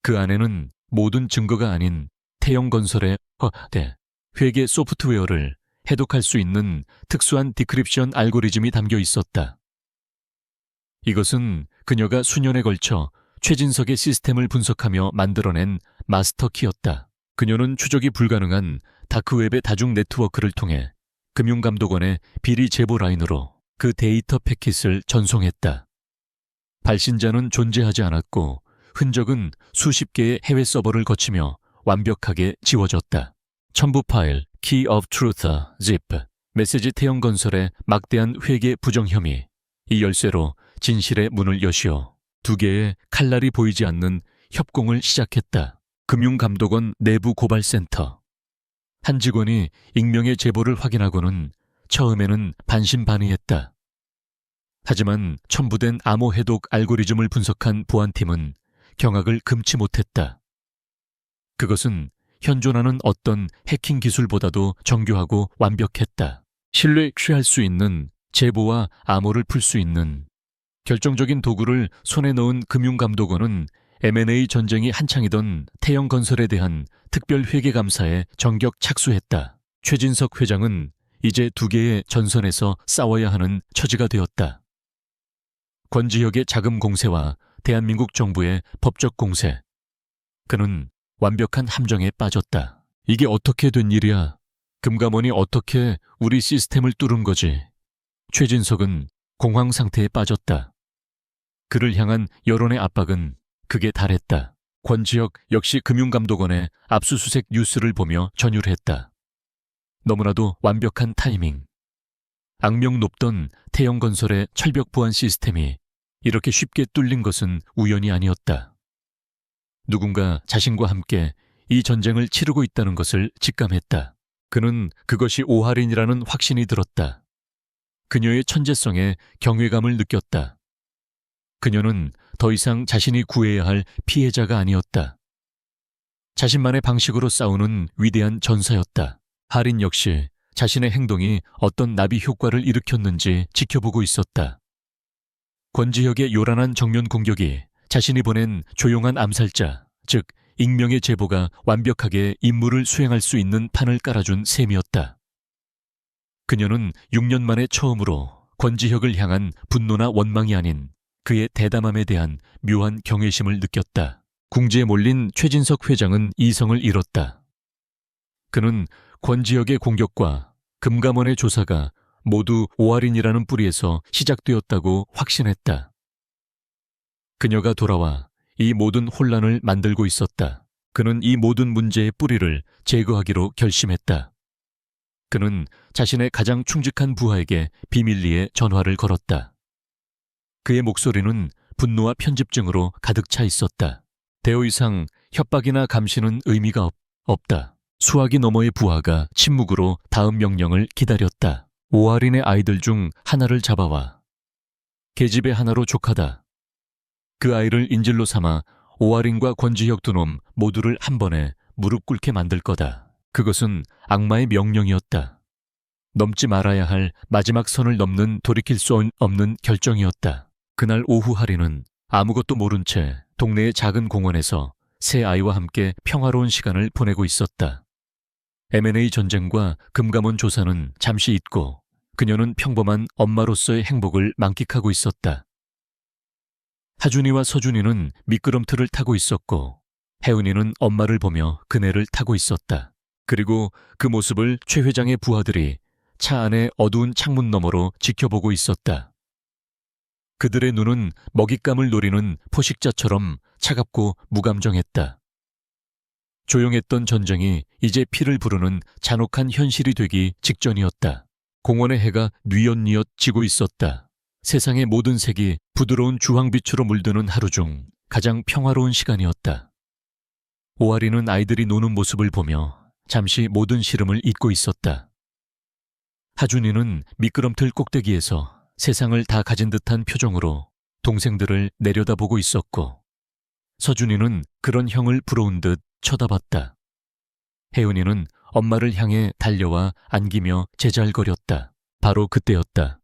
A: 그 안에는 모든 증거가 아닌 태영건설의 회계 소프트웨어를 해독할 수 있는 특수한 디크립션 알고리즘이 담겨 있었다. 이것은 그녀가 수년에 걸쳐 최진석의 시스템을 분석하며 만들어낸 마스터키였다. 그녀는 추적이 불가능한 다크웹의 다중 네트워크를 통해 금융감독원의 비리 제보 라인으로 그 데이터 패킷을 전송했다. 발신자는 존재하지 않았고 흔적은 수십 개의 해외 서버를 거치며 완벽하게 지워졌다. 첨부 파일, Key of Truth, ZIP, 메시지 태영건설의 막대한 회계 부정 혐의. 이 열쇠로 진실의 문을 여시어 2개의 칼날이 보이지 않는 협공을 시작했다. 금융감독원 내부 고발센터. 한 직원이 익명의 제보를 확인하고는 처음에는 반신반의했다. 하지만 첨부된 암호 해독 알고리즘을 분석한 보안팀은 경악을 금치 못했다. 그것은 현존하는 어떤 해킹 기술보다도 정교하고 완벽했다. 신뢰 취할 수 있는 제보와 암호를 풀 수 있는 결정적인 도구를 손에 넣은 금융감독원은 M&A 전쟁이 한창이던 태영건설에 대한 특별회계감사에 전격 착수했다. 최진석 회장은 이제 2개의 전선에서 싸워야 하는 처지가 되었다. 권지혁의 자금 공세와 대한민국 정부의 법적 공세. 그는 완벽한 함정에 빠졌다. 이게 어떻게 된 일이야? 금감원이 어떻게 우리 시스템을 뚫은 거지? 최진석은 공황 상태에 빠졌다. 그를 향한 여론의 압박은 극에 달했다. 권지혁 역시 금융감독원의 압수수색 뉴스를 보며 전율했다. 너무나도 완벽한 타이밍. 악명 높던 태영건설의 철벽 보안 시스템이 이렇게 쉽게 뚫린 것은 우연이 아니었다. 누군가 자신과 함께 이 전쟁을 치르고 있다는 것을 직감했다. 그는 그것이 오하린이라는 확신이 들었다. 그녀의 천재성에 경외감을 느꼈다. 그녀는 더 이상 자신이 구해야 할 피해자가 아니었다. 자신만의 방식으로 싸우는 위대한 전사였다. 하린 역시 자신의 행동이 어떤 나비 효과를 일으켰는지 지켜보고 있었다. 권지혁의 요란한 정면 공격이 자신이 보낸 조용한 암살자, 즉 익명의 제보가 완벽하게 임무를 수행할 수 있는 판을 깔아준 셈이었다. 그녀는 6년 만에 처음으로 권지혁을 향한 분노나 원망이 아닌 그의 대담함에 대한 묘한 경외심을 느꼈다. 궁지에 몰린 최진석 회장은 이성을 잃었다. 그는 권지혁의 공격과 금감원의 조사가 모두 오하린이라는 뿌리에서 시작되었다고 확신했다. 그녀가 돌아와 이 모든 혼란을 만들고 있었다. 그는 이 모든 문제의 뿌리를 제거하기로 결심했다. 그는 자신의 가장 충직한 부하에게 비밀리에 전화를 걸었다. 그의 목소리는 분노와 편집증으로 가득 차 있었다. 더 이상 협박이나 감시는 의미가 없다. 수화기 너머의 부하가 침묵으로 다음 명령을 기다렸다. 오하린의 아이들 중 하나를 잡아와. 계집애 하나로 족하다. 그 아이를 인질로 삼아 오하린과 권지혁 2놈 모두를 한 번에 무릎 꿇게 만들 거다. 그것은 악마의 명령이었다. 넘지 말아야 할 마지막 선을 넘는 돌이킬 수 없는 결정이었다. 그날 오후 하린은 아무것도 모른 채 동네의 작은 공원에서 새 아이와 함께 평화로운 시간을 보내고 있었다. M&A 전쟁과 금감원 조사는 잠시 잊고 그녀는 평범한 엄마로서의 행복을 만끽하고 있었다. 하준이와 서준이는 미끄럼틀을 타고 있었고 혜은이는 엄마를 보며 그네를 타고 있었다. 그리고 그 모습을 최 회장의 부하들이 차 안의 어두운 창문 너머로 지켜보고 있었다. 그들의 눈은 먹잇감을 노리는 포식자처럼 차갑고 무감정했다. 조용했던 전쟁이 이제 피를 부르는 잔혹한 현실이 되기 직전이었다. 공원의 해가 뉘엿뉘엿 지고 있었다. 세상의 모든 색이 부드러운 주황빛으로 물드는 하루 중 가장 평화로운 시간이었다. 오하리는 아이들이 노는 모습을 보며 잠시 모든 시름을 잊고 있었다. 하준이는 미끄럼틀 꼭대기에서 세상을 다 가진 듯한 표정으로 동생들을 내려다보고 있었고, 서준이는 그런 형을 부러운 듯 쳐다봤다. 혜은이는 엄마를 향해 달려와 안기며 제잘거렸다. 바로 그때였다.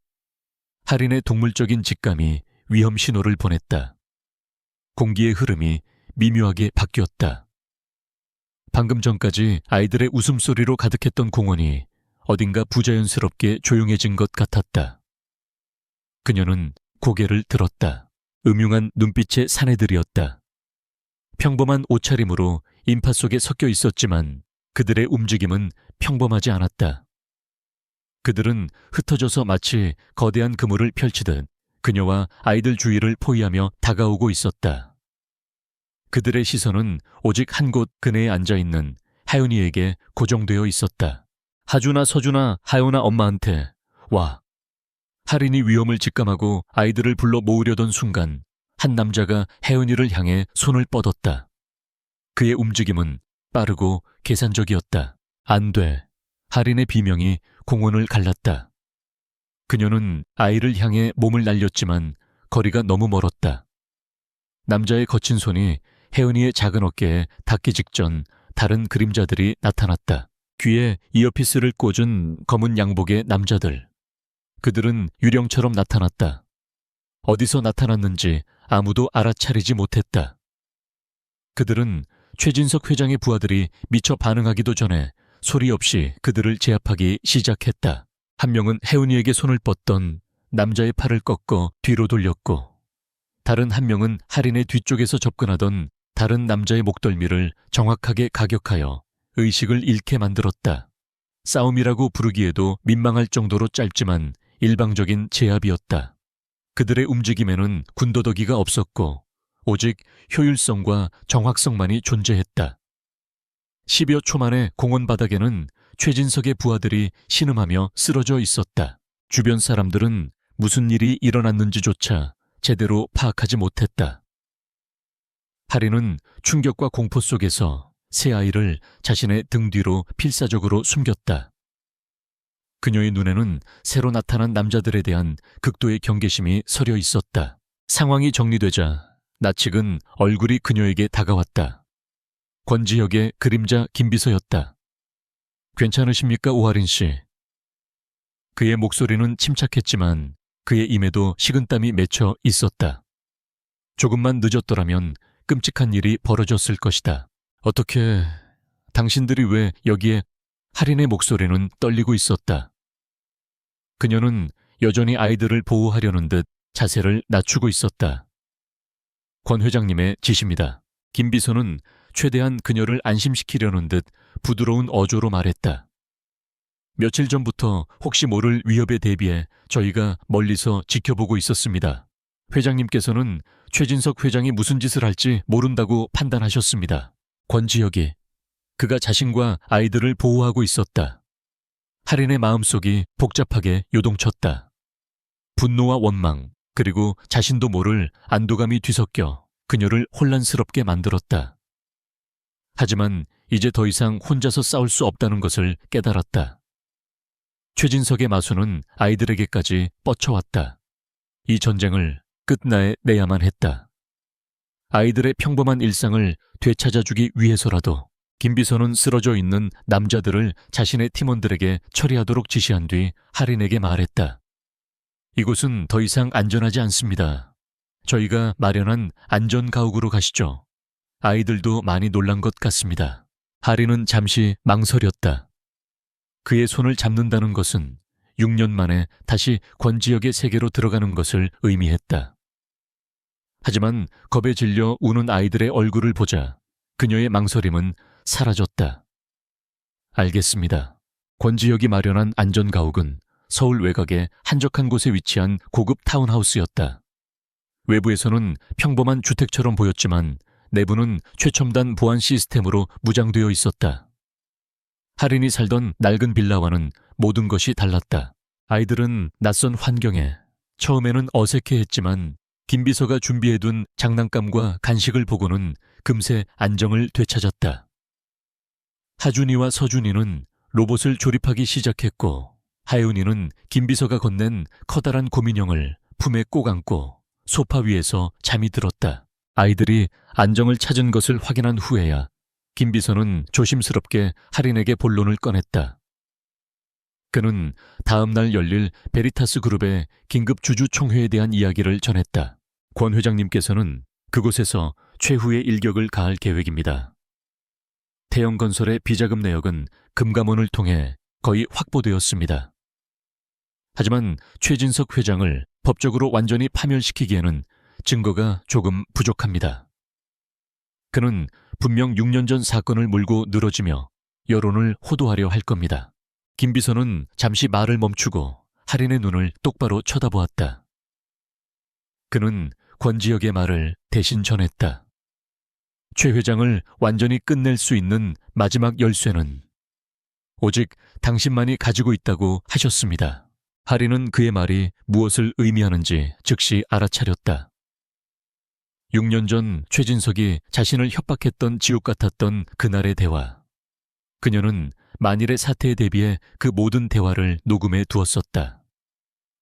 A: 할인의 동물적인 직감이 위험 신호를 보냈다. 공기의 흐름이 미묘하게 바뀌었다. 방금 전까지 아이들의 웃음소리로 가득했던 공원이 어딘가 부자연스럽게 조용해진 것 같았다. 그녀는 고개를 들었다. 음흉한 눈빛의 사내들이었다. 평범한 옷차림으로 인파 속에 섞여 있었지만 그들의 움직임은 평범하지 않았다. 그들은 흩어져서 마치 거대한 그물을 펼치듯 그녀와 아이들 주위를 포위하며 다가오고 있었다. 그들의 시선은 오직 한 곳 그네에 앉아있는 하윤이에게 고정되어 있었다. 하준아, 서준아, 하윤아 엄마한테 와. 할인이 위험을 직감하고 아이들을 불러 모으려던 순간 한 남자가 혜은이를 향해 손을 뻗었다. 그의 움직임은 빠르고 계산적이었다. 안 돼. 할인의 비명이 공원을 갈랐다. 그녀는 아이를 향해 몸을 날렸지만 거리가 너무 멀었다. 남자의 거친 손이 혜은이의 작은 어깨에 닿기 직전 다른 그림자들이 나타났다. 귀에 이어피스를 꽂은 검은 양복의 남자들. 그들은 유령처럼 나타났다. 어디서 나타났는지 아무도 알아차리지 못했다. 그들은 최진석 회장의 부하들이 미처 반응하기도 전에 소리 없이 그들을 제압하기 시작했다. 한 명은 혜은이에게 손을 뻗던 남자의 팔을 꺾어 뒤로 돌렸고, 다른 한 명은 할인의 뒤쪽에서 접근하던 다른 남자의 목덜미를 정확하게 가격하여 의식을 잃게 만들었다. 싸움이라고 부르기에도 민망할 정도로 짧지만 일방적인 제압이었다. 그들의 움직임에는 군더더기가 없었고 오직 효율성과 정확성만이 존재했다. 10여 초 만에 공원 바닥에는 최진석의 부하들이 신음하며 쓰러져 있었다. 주변 사람들은 무슨 일이 일어났는지조차 제대로 파악하지 못했다. 할인은 충격과 공포 속에서 새 아이를 자신의 등 뒤로 필사적으로 숨겼다. 그녀의 눈에는 새로 나타난 남자들에 대한 극도의 경계심이 서려 있었다. 상황이 정리되자 나측은 얼굴이 그녀에게 다가왔다. 권지혁의 그림자 김비서였다. 괜찮으십니까, 오하린 씨? 그의 목소리는 침착했지만 그의 입에도 식은땀이 맺혀 있었다. 조금만 늦었더라면 끔찍한 일이 벌어졌을 것이다. 어떻게, 당신들이 왜 여기에? 할인의 목소리는 떨리고 있었다. 그녀는 여전히 아이들을 보호하려는 듯 자세를 낮추고 있었다. 권 회장님의 지시입니다. 김 비서는 최대한 그녀를 안심시키려는 듯 부드러운 어조로 말했다. 며칠 전부터 혹시 모를 위협에 대비해 저희가 멀리서 지켜보고 있었습니다. 회장님께서는 최진석 회장이 무슨 짓을 할지 모른다고 판단하셨습니다. 권지혁이 그가 자신과 아이들을 보호하고 있었다. 할인의 마음속이 복잡하게 요동쳤다. 분노와 원망, 그리고 자신도 모를 안도감이 뒤섞여 그녀를 혼란스럽게 만들었다. 하지만 이제 더 이상 혼자서 싸울 수 없다는 것을 깨달았다. 최진석의 마수는 아이들에게까지 뻗쳐왔다. 이 전쟁을 끝나에 내야만 했다. 아이들의 평범한 일상을 되찾아주기 위해서라도 김 비서는 쓰러져 있는 남자들을 자신의 팀원들에게 처리하도록 지시한 뒤 할인에게 말했다. 이곳은 더 이상 안전하지 않습니다. 저희가 마련한 안전가옥으로 가시죠. 아이들도 많이 놀란 것 같습니다. 할인은 잠시 망설였다. 그의 손을 잡는다는 것은 6년 만에 다시 권지혁의 세계로 들어가는 것을 의미했다. 하지만 겁에 질려 우는 아이들의 얼굴을 보자 그녀의 망설임은 사라졌다. 알겠습니다. 권지혁이 마련한 안전가옥은 서울 외곽의 한적한 곳에 위치한 고급 타운하우스였다. 외부에서는 평범한 주택처럼 보였지만 내부는 최첨단 보안 시스템으로 무장되어 있었다. 할인이 살던 낡은 빌라와는 모든 것이 달랐다. 아이들은 낯선 환경에 처음에는 어색해했지만 김 비서가 준비해둔 장난감과 간식을 보고는 금세 안정을 되찾았다. 하준이와 서준이는 로봇을 조립하기 시작했고 하윤이는 김비서가 건넨 커다란 곰인형을 품에 꼭 안고 소파 위에서 잠이 들었다. 아이들이 안정을 찾은 것을 확인한 후에야 김비서는 조심스럽게 할인에게 본론을 꺼냈다. 그는 다음 날 열릴 베리타스 그룹의 긴급 주주 총회에 대한 이야기를 전했다. 권 회장님께서는 그곳에서 최후의 일격을 가할 계획입니다. 태영건설의 비자금 내역은 금감원을 통해 거의 확보되었습니다. 하지만 최진석 회장을 법적으로 완전히 파멸시키기에는 증거가 조금 부족합니다. 그는 분명 6년 전 사건을 물고 늘어지며 여론을 호도하려 할 겁니다. 김 비서는 잠시 말을 멈추고 할인의 눈을 똑바로 쳐다보았다. 그는 권지혁의 말을 대신 전했다. 최 회장을 완전히 끝낼 수 있는 마지막 열쇠는 오직 당신만이 가지고 있다고 하셨습니다. 할인은 그의 말이 무엇을 의미하는지 즉시 알아차렸다. 6년 전 최진석이 자신을 협박했던 지옥 같았던 그날의 대화. 그녀는 만일의 사태에 대비해 그 모든 대화를 녹음해 두었었다.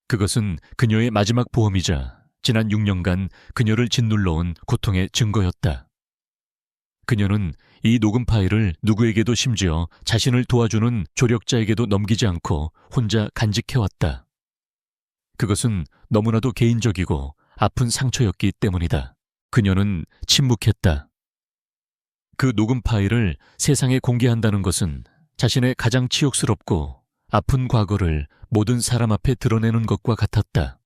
A: 그것은 그녀의 마지막 보험이자 지난 6년간 그녀를 짓눌러온 고통의 증거였다. 그녀는 이 녹음 파일을 누구에게도 심지어 자신을 도와주는 조력자에게도 넘기지 않고 혼자 간직해왔다. 그것은 너무나도 개인적이고 아픈 상처였기 때문이다. 그녀는 침묵했다. 그 녹음 파일을 세상에 공개한다는 것은 자신의 가장 치욕스럽고 아픈 과거를 모든 사람 앞에 드러내는 것과 같았다.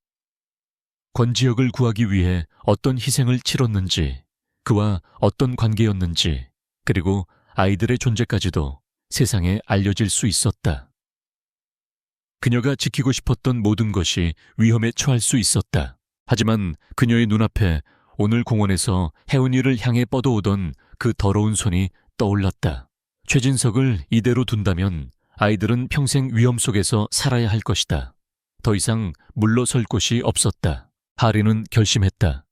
A: 권지혁을 구하기 위해 어떤 희생을 치렀는지, 그와 어떤 관계였는지, 그리고 아이들의 존재까지도 세상에 알려질 수 있었다. 그녀가 지키고 싶었던 모든 것이 위험에 처할 수 있었다. 하지만 그녀의 눈앞에 오늘 공원에서 혜은이를 향해 뻗어오던 그 더러운 손이 떠올랐다. 최진석을 이대로 둔다면 아이들은 평생 위험 속에서 살아야 할 것이다. 더 이상 물러설 곳이 없었다. 하리는 결심했다.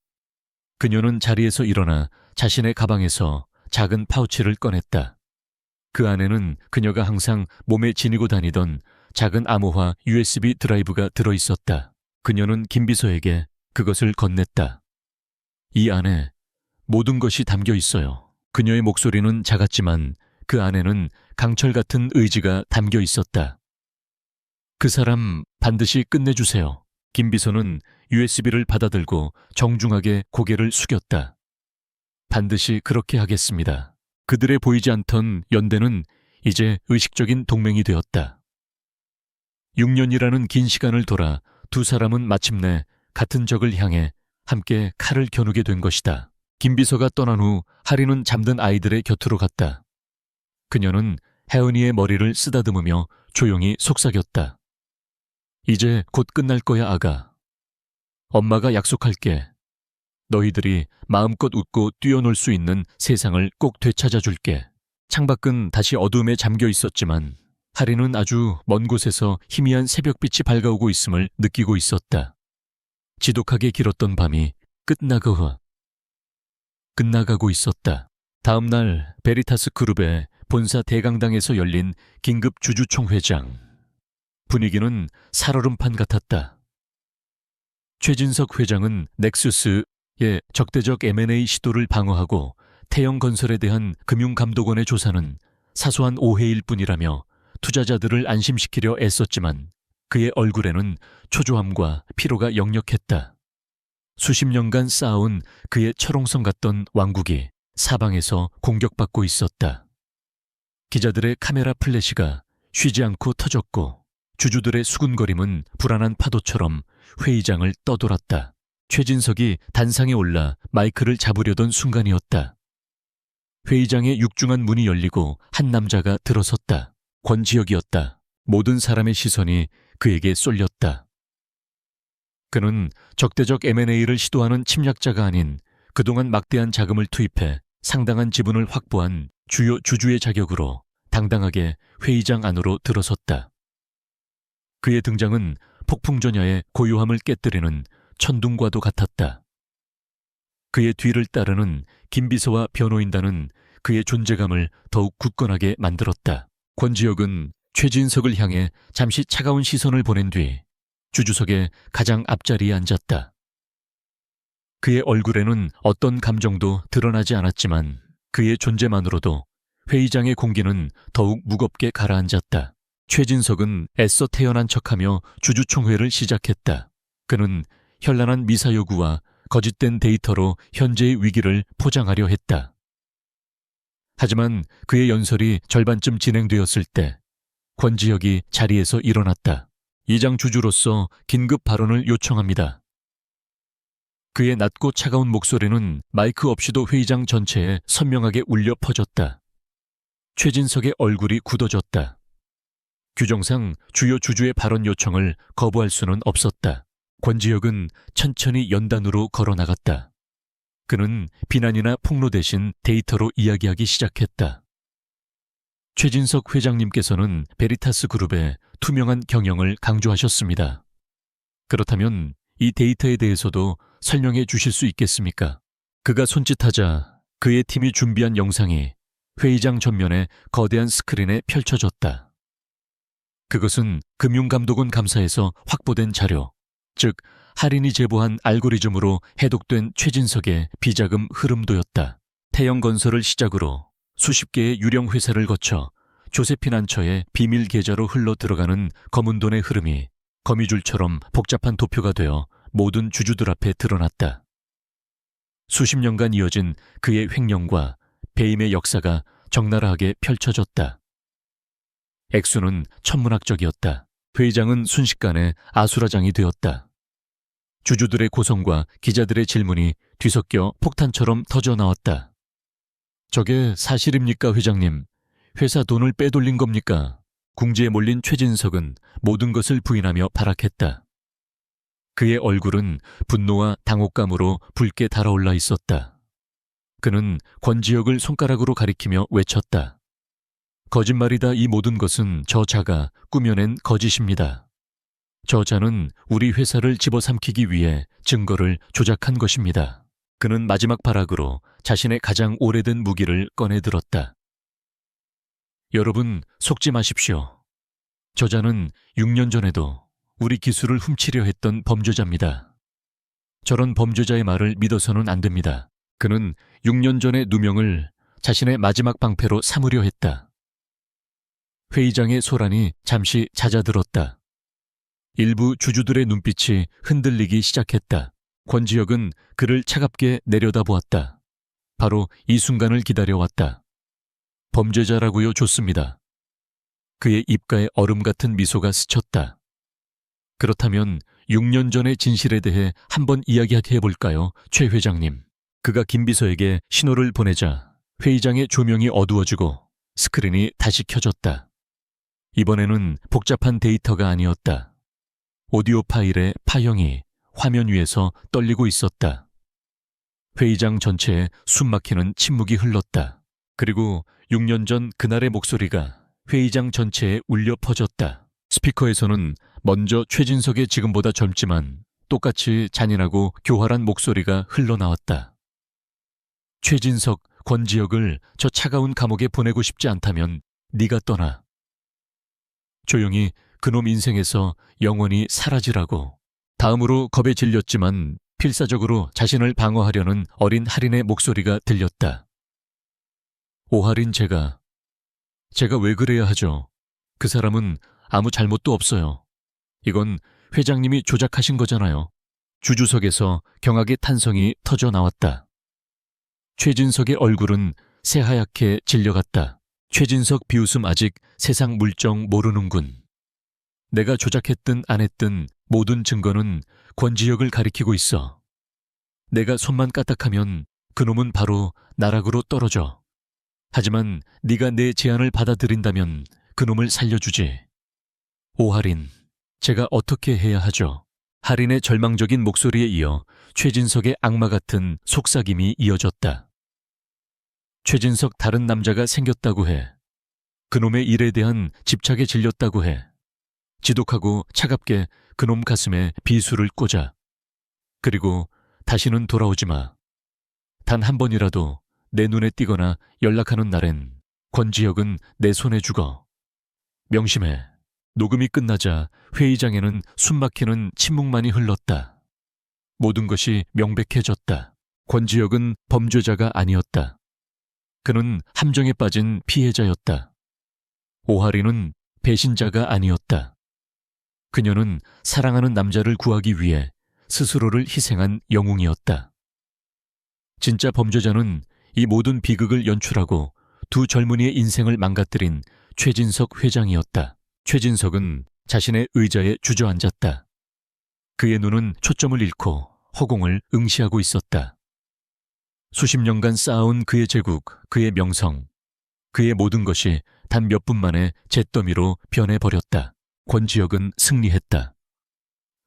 A: 그녀는 자리에서 일어나 자신의 가방에서 작은 파우치를 꺼냈다. 그 안에는 그녀가 항상 몸에 지니고 다니던 작은 암호화 USB 드라이브가 들어있었다. 그녀는 김 비서에게 그것을 건넸다. 이 안에 모든 것이 담겨 있어요. 그녀의 목소리는 작았지만 그 안에는 강철 같은 의지가 담겨 있었다. 그 사람 반드시 끝내주세요. 김 비서는 USB를 받아들고 정중하게 고개를 숙였다. 반드시 그렇게 하겠습니다. 그들의 보이지 않던 연대는 이제 의식적인 동맹이 되었다. 6년이라는 긴 시간을 돌아 두 사람은 마침내 같은 적을 향해 함께 칼을 겨누게 된 것이다. 김 비서가 떠난 후 하리는 잠든 아이들의 곁으로 갔다. 그녀는 혜은이의 머리를 쓰다듬으며 조용히 속삭였다. 이제 곧 끝날 거야, 아가. 엄마가 약속할게. 너희들이 마음껏 웃고 뛰어놀 수 있는 세상을 꼭 되찾아 줄게. 창밖은 다시 어둠에 잠겨 있었지만 하리는 아주 먼 곳에서 희미한 새벽빛이 밝아오고 있음을 느끼고 있었다. 지독하게 길었던 밤이 끝나가고 있었다. 다음 날 베리타스 그룹의 본사 대강당에서 열린 긴급 주주총회장. 분위기는 살얼음판 같았다. 최진석 회장은 넥수스의 적대적 M&A 시도를 방어하고 태영건설에 대한 금융감독원의 조사는 사소한 오해일 뿐이라며 투자자들을 안심시키려 애썼지만 그의 얼굴에는 초조함과 피로가 역력했다. 수십 년간 쌓아온 그의 철옹성 같던 왕국이 사방에서 공격받고 있었다. 기자들의 카메라 플래시가 쉬지 않고 터졌고 주주들의 수군거림은 불안한 파도처럼 회의장을 떠돌았다. 최진석이 단상에 올라 마이크를 잡으려던 순간이었다. 회의장의 육중한 문이 열리고 한 남자가 들어섰다. 권지혁이었다. 모든 사람의 시선이 그에게 쏠렸다. 그는 적대적 M&A를 시도하는 침략자가 아닌 그동안 막대한 자금을 투입해 상당한 지분을 확보한 주요 주주의 자격으로 당당하게 회의장 안으로 들어섰다. 그의 등장은 폭풍전야의 고요함을 깨뜨리는 천둥과도 같았다. 그의 뒤를 따르는 김 비서와 변호인단은 그의 존재감을 더욱 굳건하게 만들었다. 권지혁은 최진석을 향해 잠시 차가운 시선을 보낸 뒤 주주석의 가장 앞자리에 앉았다. 그의 얼굴에는 어떤 감정도 드러나지 않았지만 그의 존재만으로도 회의장의 공기는 더욱 무겁게 가라앉았다. 최진석은 애써 태연한 척하며 주주총회를 시작했다. 그는 현란한 미사 요구와 거짓된 데이터로 현재의 위기를 포장하려 했다. 하지만 그의 연설이 절반쯤 진행되었을 때 권지혁이 자리에서 일어났다. 이장 주주로서 긴급 발언을 요청합니다. 그의 낮고 차가운 목소리는 마이크 없이도 회의장 전체에 선명하게 울려 퍼졌다. 최진석의 얼굴이 굳어졌다. 규정상 주요 주주의 발언 요청을 거부할 수는 없었다. 권지혁은 천천히 연단으로 걸어나갔다. 그는 비난이나 폭로 대신 데이터로 이야기하기 시작했다. 최진석 회장님께서는 베리타스 그룹의 투명한 경영을 강조하셨습니다. 그렇다면 이 데이터에 대해서도 설명해 주실 수 있겠습니까? 그가 손짓하자 그의 팀이 준비한 영상이 회의장 전면에 거대한 스크린에 펼쳐졌다. 그것은 금융감독원 감사에서 확보된 자료, 즉 할인이 제보한 알고리즘으로 해독된 최진석의 비자금 흐름도였다. 태영건설을 시작으로 수십 개의 유령 회사를 거쳐 조세피난처의 비밀 계좌로 흘러 들어가는 검은 돈의 흐름이 거미줄처럼 복잡한 도표가 되어 모든 주주들 앞에 드러났다. 수십 년간 이어진 그의 횡령과 배임의 역사가 적나라하게 펼쳐졌다. 액수는 천문학적이었다. 회의장은 순식간에 아수라장이 되었다. 주주들의 고성과 기자들의 질문이 뒤섞여 폭탄처럼 터져나왔다. 저게 사실입니까, 회장님? 회사 돈을 빼돌린 겁니까? 궁지에 몰린 최진석은 모든 것을 부인하며 발악했다. 그의 얼굴은 분노와 당혹감으로 붉게 달아올라 있었다. 그는 권지혁을 손가락으로 가리키며 외쳤다. 거짓말이다. 이 모든 것은 저자가 꾸며낸 거짓입니다. 저자는 우리 회사를 집어삼키기 위해 증거를 조작한 것입니다. 그는 마지막 발악으로 자신의 가장 오래된 무기를 꺼내들었다. 여러분, 속지 마십시오. 저자는 6년 전에도 우리 기술을 훔치려 했던 범죄자입니다. 저런 범죄자의 말을 믿어서는 안 됩니다. 그는 6년 전의 누명을 자신의 마지막 방패로 삼으려 했다. 회의장의 소란이 잠시 잦아들었다. 일부 주주들의 눈빛이 흔들리기 시작했다. 권지혁은 그를 차갑게 내려다보았다. 바로 이 순간을 기다려왔다. 범죄자라고요? 좋습니다. 그의 입가에 얼음 같은 미소가 스쳤다. 그렇다면 6년 전의 진실에 대해 한번 이야기하게 해볼까요, 최 회장님? 그가 김 비서에게 신호를 보내자 회의장의 조명이 어두워지고 스크린이 다시 켜졌다. 이번에는 복잡한 데이터가 아니었다. 오디오 파일의 파형이 화면 위에서 떨리고 있었다. 회의장 전체에 숨막히는 침묵이 흘렀다. 그리고 6년 전 그날의 목소리가 회의장 전체에 울려 퍼졌다. 스피커에서는 먼저 최진석의 지금보다 젊지만 똑같이 잔인하고 교활한 목소리가 흘러나왔다. 최진석, 권지혁을 저 차가운 감옥에 보내고 싶지 않다면 네가 떠나. 조용히 그놈 인생에서 영원히 사라지라고. 다음으로 겁에 질렸지만 필사적으로 자신을 방어하려는 어린 할인의 목소리가 들렸다. 오할인 제가 왜 그래야 하죠? 그 사람은 아무 잘못도 없어요. 이건 회장님이 조작하신 거잖아요. 주주석에서 경악의 탄성이 터져 나왔다. 최진석의 얼굴은 새하얗게 질려갔다. 최진석 비웃음 아직 세상 물정 모르는군. 내가 조작했든 안 했든 모든 증거는 권지혁을 가리키고 있어. 내가 손만 까딱하면 그놈은 바로 나락으로 떨어져. 하지만 네가 내 제안을 받아들인다면 그놈을 살려주지. 오할인, 제가 어떻게 해야 하죠? 할인의 절망적인 목소리에 이어 최진석의 악마 같은 속삭임이 이어졌다. 최진석 다른 남자가 생겼다고 해. 그놈의 일에 대한 집착에 질렸다고 해. 지독하고 차갑게 그놈 가슴에 비수를 꽂아. 그리고 다시는 돌아오지 마. 단 한 번이라도 내 눈에 띄거나 연락하는 날엔 권지혁은 내 손에 죽어. 명심해. 녹음이 끝나자 회의장에는 숨막히는 침묵만이 흘렀다. 모든 것이 명백해졌다. 권지혁은 범죄자가 아니었다. 그는 함정에 빠진 피해자였다. 오하리는 배신자가 아니었다. 그녀는 사랑하는 남자를 구하기 위해 스스로를 희생한 영웅이었다. 진짜 범죄자는 이 모든 비극을 연출하고 두 젊은이의 인생을 망가뜨린 최진석 회장이었다. 최진석은 자신의 의자에 주저앉았다. 그의 눈은 초점을 잃고 허공을 응시하고 있었다. 수십 년간 쌓아온 그의 제국, 그의 명성, 그의 모든 것이 단 몇 분 만에 잿더미로 변해버렸다. 권지혁은 승리했다.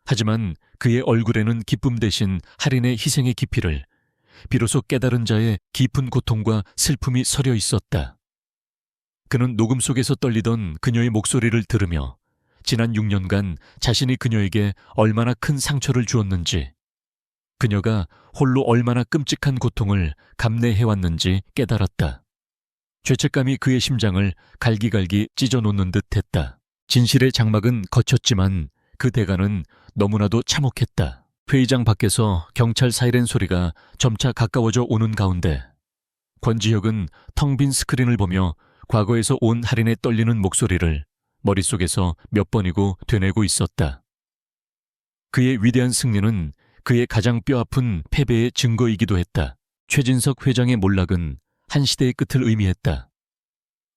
A: 하지만 그의 얼굴에는 기쁨 대신 할인의 희생의 깊이를 비로소 깨달은 자의 깊은 고통과 슬픔이 서려 있었다. 그는 녹음 속에서 떨리던 그녀의 목소리를 들으며 지난 6년간 자신이 그녀에게 얼마나 큰 상처를 주었는지, 그녀가 홀로 얼마나 끔찍한 고통을 감내해왔는지 깨달았다. 죄책감이 그의 심장을 갈기갈기 찢어놓는 듯 했다. 진실의 장막은 거쳤지만 그 대가는 너무나도 참혹했다. 회의장 밖에서 경찰 사이렌 소리가 점차 가까워져 오는 가운데 권지혁은 텅 빈 스크린을 보며 과거에서 온 할인의 떨리는 목소리를 머릿속에서 몇 번이고 되뇌고 있었다. 그의 위대한 승리는 그의 가장 뼈아픈 패배의 증거이기도 했다. 최진석 회장의 몰락은 한 시대의 끝을 의미했다.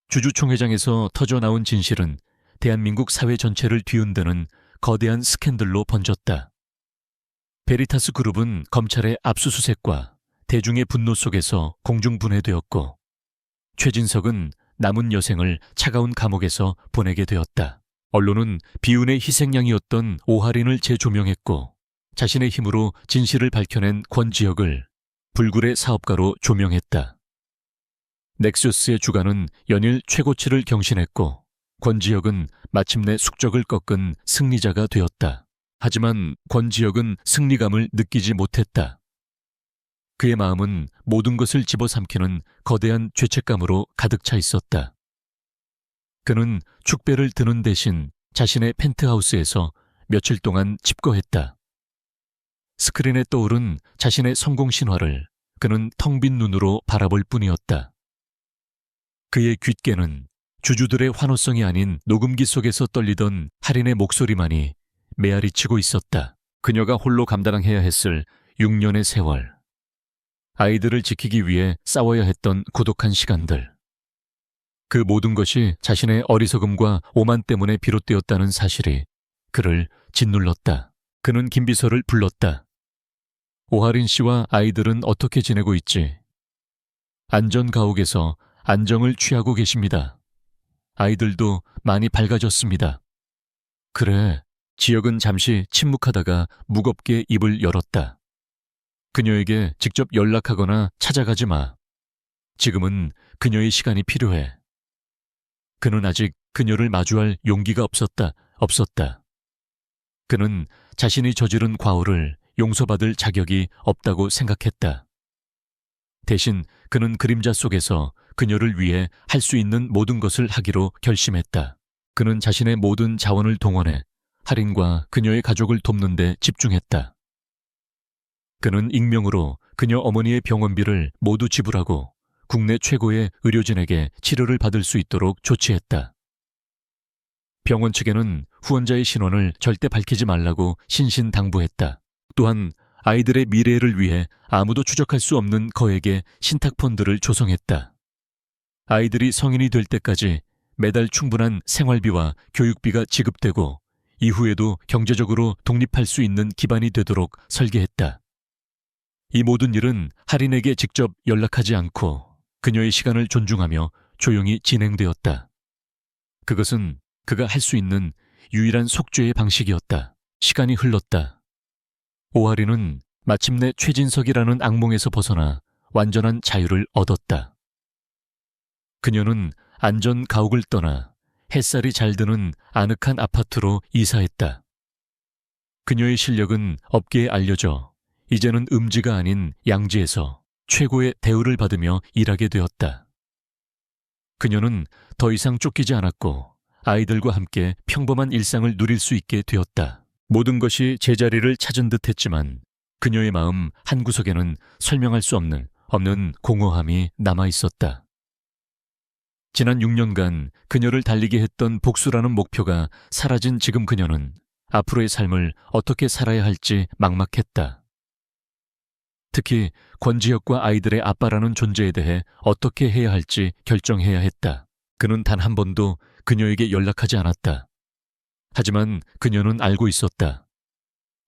A: 주주총회장에서 터져나온 진실은 대한민국 사회 전체를 뒤흔드는 거대한 스캔들로 번졌다. 베리타스 그룹은 검찰의 압수수색과 대중의 분노 속에서 공중분해되었고, 최진석은 남은 여생을 차가운 감옥에서 보내게 되었다. 언론은 비운의 희생양이었던 오하린을 재조명했고, 자신의 힘으로 진실을 밝혀낸 권지혁을 불굴의 사업가로 조명했다. 넥서스의 주가는 연일 최고치를 경신했고, 권지혁은 마침내 숙적을 꺾은 승리자가 되었다. 하지만 권지혁은 승리감을 느끼지 못했다. 그의 마음은 모든 것을 집어삼키는 거대한 죄책감으로 가득 차 있었다. 그는 축배를 드는 대신 자신의 펜트하우스에서 며칠 동안 칩거했다. 스크린에 떠오른 자신의 성공 신화를 그는 텅 빈 눈으로 바라볼 뿐이었다. 그의 귓게는 주주들의 환호성이 아닌 녹음기 속에서 떨리던 할인의 목소리만이 메아리치고 있었다. 그녀가 홀로 감당해야 했을 6년의 세월. 아이들을 지키기 위해 싸워야 했던 고독한 시간들. 그 모든 것이 자신의 어리석음과 오만 때문에 비롯되었다는 사실이 그를 짓눌렀다. 그는 김비서를 불렀다. 오하린 씨와 아이들은 어떻게 지내고 있지? 안전가옥에서 안정을 취하고 계십니다. 아이들도 많이 밝아졌습니다. 그래. 지혁은 잠시 침묵하다가 무겁게 입을 열었다. 그녀에게 직접 연락하거나 찾아가지 마. 지금은 그녀의 시간이 필요해. 그는 아직 그녀를 마주할 용기가 없었다. 그는 자신이 저지른 과오를 용서받을 자격이 없다고 생각했다. 대신 그는 그림자 속에서 그녀를 위해 할 수 있는 모든 것을 하기로 결심했다. 그는 자신의 모든 자원을 동원해 할인과 그녀의 가족을 돕는 데 집중했다. 그는 익명으로 그녀 어머니의 병원비를 모두 지불하고 국내 최고의 의료진에게 치료를 받을 수 있도록 조치했다. 병원 측에는 후원자의 신원을 절대 밝히지 말라고 신신당부했다. 또한 아이들의 미래를 위해 아무도 추적할 수 없는 거액의 신탁펀드를 조성했다. 아이들이 성인이 될 때까지 매달 충분한 생활비와 교육비가 지급되고 이후에도 경제적으로 독립할 수 있는 기반이 되도록 설계했다. 이 모든 일은 할인에게 직접 연락하지 않고 그녀의 시간을 존중하며 조용히 진행되었다. 그것은 그가 할 수 있는 유일한 속죄의 방식이었다. 시간이 흘렀다. 오하린은 마침내 최진석이라는 악몽에서 벗어나 완전한 자유를 얻었다. 그녀는 안전 가옥을 떠나 햇살이 잘 드는 아늑한 아파트로 이사했다. 그녀의 실력은 업계에 알려져 이제는 음지가 아닌 양지에서 최고의 대우를 받으며 일하게 되었다. 그녀는 더 이상 쫓기지 않았고 아이들과 함께 평범한 일상을 누릴 수 있게 되었다. 모든 것이 제자리를 찾은 듯 했지만 그녀의 마음 한구석에는 설명할 수 없는 공허함이 남아 있었다. 지난 6년간 그녀를 달리게 했던 복수라는 목표가 사라진 지금 그녀는 앞으로의 삶을 어떻게 살아야 할지 막막했다. 특히 권지혁과 아이들의 아빠라는 존재에 대해 어떻게 해야 할지 결정해야 했다. 그는 단 한 번도 그녀에게 연락하지 않았다. 하지만 그녀는 알고 있었다.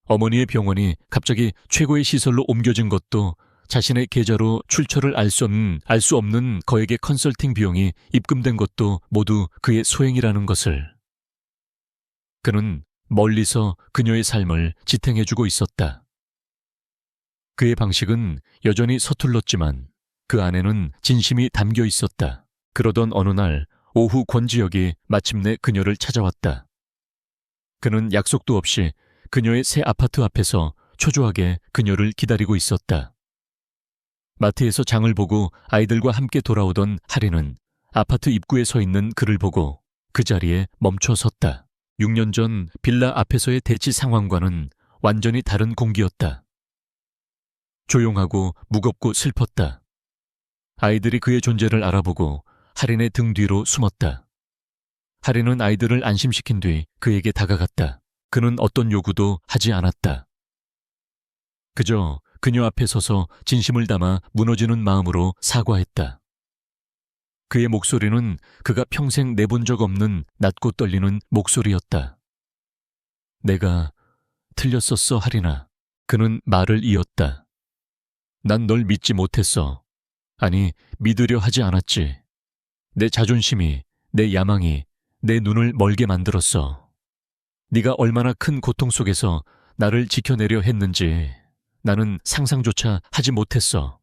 A: 어머니의 병원이 갑자기 최고의 시설로 옮겨진 것도 자신의 계좌로 출처를 알 수 없는 거액의 컨설팅 비용이 입금된 것도 모두 그의 소행이라는 것을. 그는 멀리서 그녀의 삶을 지탱해주고 있었다. 그의 방식은 여전히 서툴렀지만 그 안에는 진심이 담겨 있었다. 그러던 어느 날 오후 권지혁이 마침내 그녀를 찾아왔다. 그는 약속도 없이 그녀의 새 아파트 앞에서 초조하게 그녀를 기다리고 있었다. 마트에서 장을 보고 아이들과 함께 돌아오던 하리는 아파트 입구에 서 있는 그를 보고 그 자리에 멈춰 섰다. 6년 전 빌라 앞에서의 대치 상황과는 완전히 다른 공기였다. 조용하고 무겁고 슬펐다. 아이들이 그의 존재를 알아보고 하린의 등 뒤로 숨었다. 하린은 아이들을 안심시킨 뒤 그에게 다가갔다. 그는 어떤 요구도 하지 않았다. 그저 그녀 앞에 서서 진심을 담아 무너지는 마음으로 사과했다. 그의 목소리는 그가 평생 내본 적 없는 낮고 떨리는 목소리였다. 내가 틀렸었어, 하린아. 그는 말을 이었다. 난 널 믿지 못했어. 아니, 믿으려 하지 않았지. 내 자존심이, 내 야망이 내 눈을 멀게 만들었어. 네가 얼마나 큰 고통 속에서 나를 지켜내려 했는지 나는 상상조차 하지 못했어.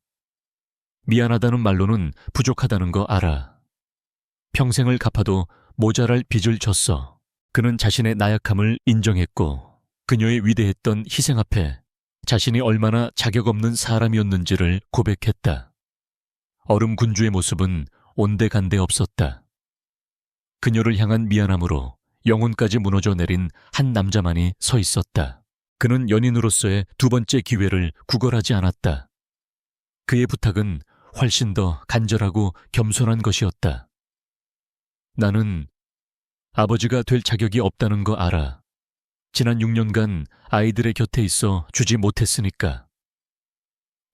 A: 미안하다는 말로는 부족하다는 거 알아. 평생을 갚아도 모자랄 빚을 졌어. 그는 자신의 나약함을 인정했고 그녀의 위대했던 희생 앞에 자신이 얼마나 자격 없는 사람이었는지를 고백했다. 얼음 군주의 모습은 온데간데 없었다. 그녀를 향한 미안함으로 영혼까지 무너져 내린 한 남자만이 서 있었다. 그는 연인으로서의 두 번째 기회를 구걸하지 않았다. 그의 부탁은 훨씬 더 간절하고 겸손한 것이었다. 나는 아버지가 될 자격이 없다는 거 알아. 지난 6년간 아이들의 곁에 있어 주지 못했으니까.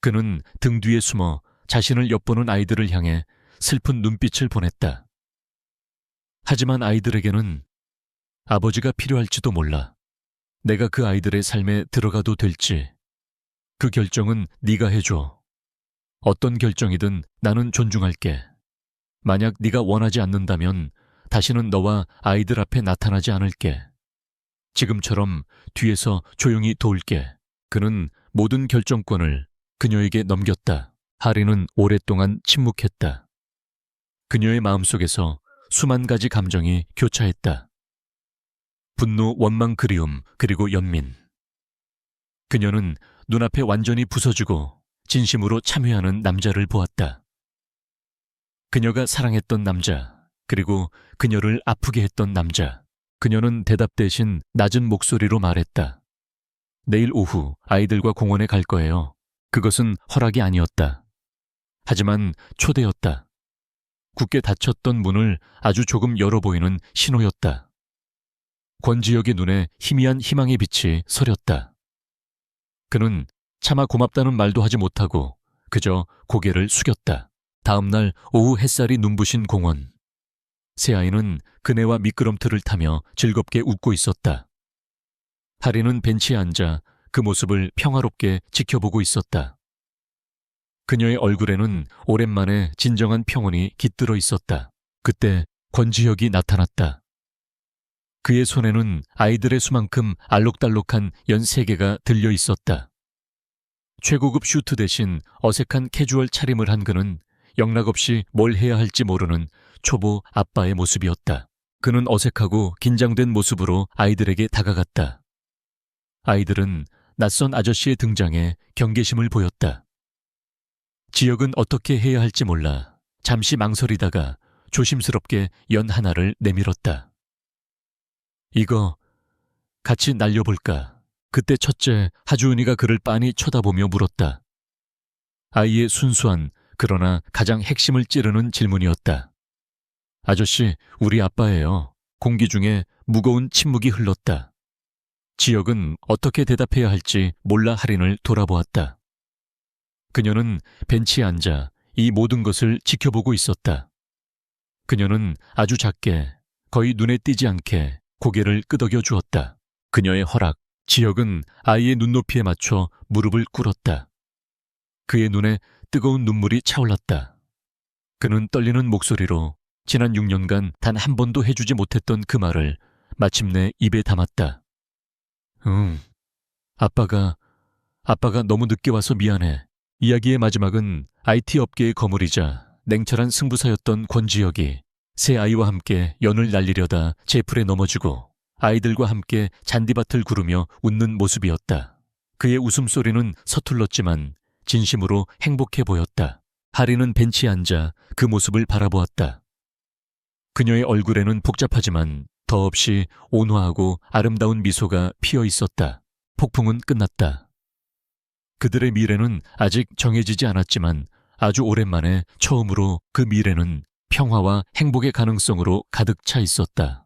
A: 그는 등 뒤에 숨어 자신을 엿보는 아이들을 향해 슬픈 눈빛을 보냈다. 하지만 아이들에게는 아버지가 필요할지도 몰라. 내가 그 아이들의 삶에 들어가도 될지. 그 결정은 네가 해줘. 어떤 결정이든 나는 존중할게. 만약 네가 원하지 않는다면 다시는 너와 아이들 앞에 나타나지 않을게. 지금처럼 뒤에서 조용히 도울게. 그는 모든 결정권을 그녀에게 넘겼다. 하리는 오랫동안 침묵했다. 그녀의 마음속에서 수만 가지 감정이 교차했다. 분노, 원망, 그리움, 그리고 연민. 그녀는 눈앞에 완전히 부서지고 진심으로 참회하는 남자를 보았다. 그녀가 사랑했던 남자, 그리고 그녀를 아프게 했던 남자. 그녀는 대답 대신 낮은 목소리로 말했다. 내일 오후 아이들과 공원에 갈 거예요. 그것은 허락이 아니었다. 하지만 초대였다. 굳게 닫혔던 문을 아주 조금 열어 보이는 신호였다. 권지혁의 눈에 희미한 희망의 빛이 서렸다. 그는 차마 고맙다는 말도 하지 못하고 그저 고개를 숙였다. 다음 날 오후 햇살이 눈부신 공원. 새아이는 그네와 미끄럼틀을 타며 즐겁게 웃고 있었다. 하리는 벤치에 앉아 그 모습을 평화롭게 지켜보고 있었다. 그녀의 얼굴에는 오랜만에 진정한 평온이 깃들어 있었다. 그때 권지혁이 나타났다. 그의 손에는 아이들의 수만큼 알록달록한 연 3개가 들려 있었다. 최고급 슈트 대신 어색한 캐주얼 차림을 한 그는 영락없이 뭘 해야 할지 모르는 초보 아빠의 모습이었다. 그는 어색하고 긴장된 모습으로 아이들에게 다가갔다. 아이들은 낯선 아저씨의 등장에 경계심을 보였다. 지혁은 어떻게 해야 할지 몰라 잠시 망설이다가 조심스럽게 연 하나를 내밀었다. 이거 같이 날려볼까? 그때 첫째 하주은이가 그를 빤히 쳐다보며 물었다. 아이의 순수한 그러나 가장 핵심을 찌르는 질문이었다. 아저씨, 우리 아빠예요. 공기 중에 무거운 침묵이 흘렀다. 지역은 어떻게 대답해야 할지 몰라 할인을 돌아보았다. 그녀는 벤치에 앉아 이 모든 것을 지켜보고 있었다. 그녀는 아주 작게, 거의 눈에 띄지 않게 고개를 끄덕여 주었다. 그녀의 허락, 지역은 아이의 눈높이에 맞춰 무릎을 꿇었다. 그의 눈에 뜨거운 눈물이 차올랐다. 그는 떨리는 목소리로 지난 6년간 단 한 번도 해주지 못했던 그 말을 마침내 입에 담았다. 아빠가 너무 늦게 와서 미안해. 이야기의 마지막은 IT 업계의 거물이자 냉철한 승부사였던 권지혁이 새 아이와 함께 연을 날리려다 제풀에 넘어지고 아이들과 함께 잔디밭을 구르며 웃는 모습이었다. 그의 웃음소리는 서툴렀지만 진심으로 행복해 보였다. 하리는 벤치에 앉아 그 모습을 바라보았다. 그녀의 얼굴에는 복잡하지만 더없이 온화하고 아름다운 미소가 피어 있었다. 폭풍은 끝났다. 그들의 미래는 아직 정해지지 않았지만 아주 오랜만에 처음으로 그 미래는 평화와 행복의 가능성으로 가득 차 있었다.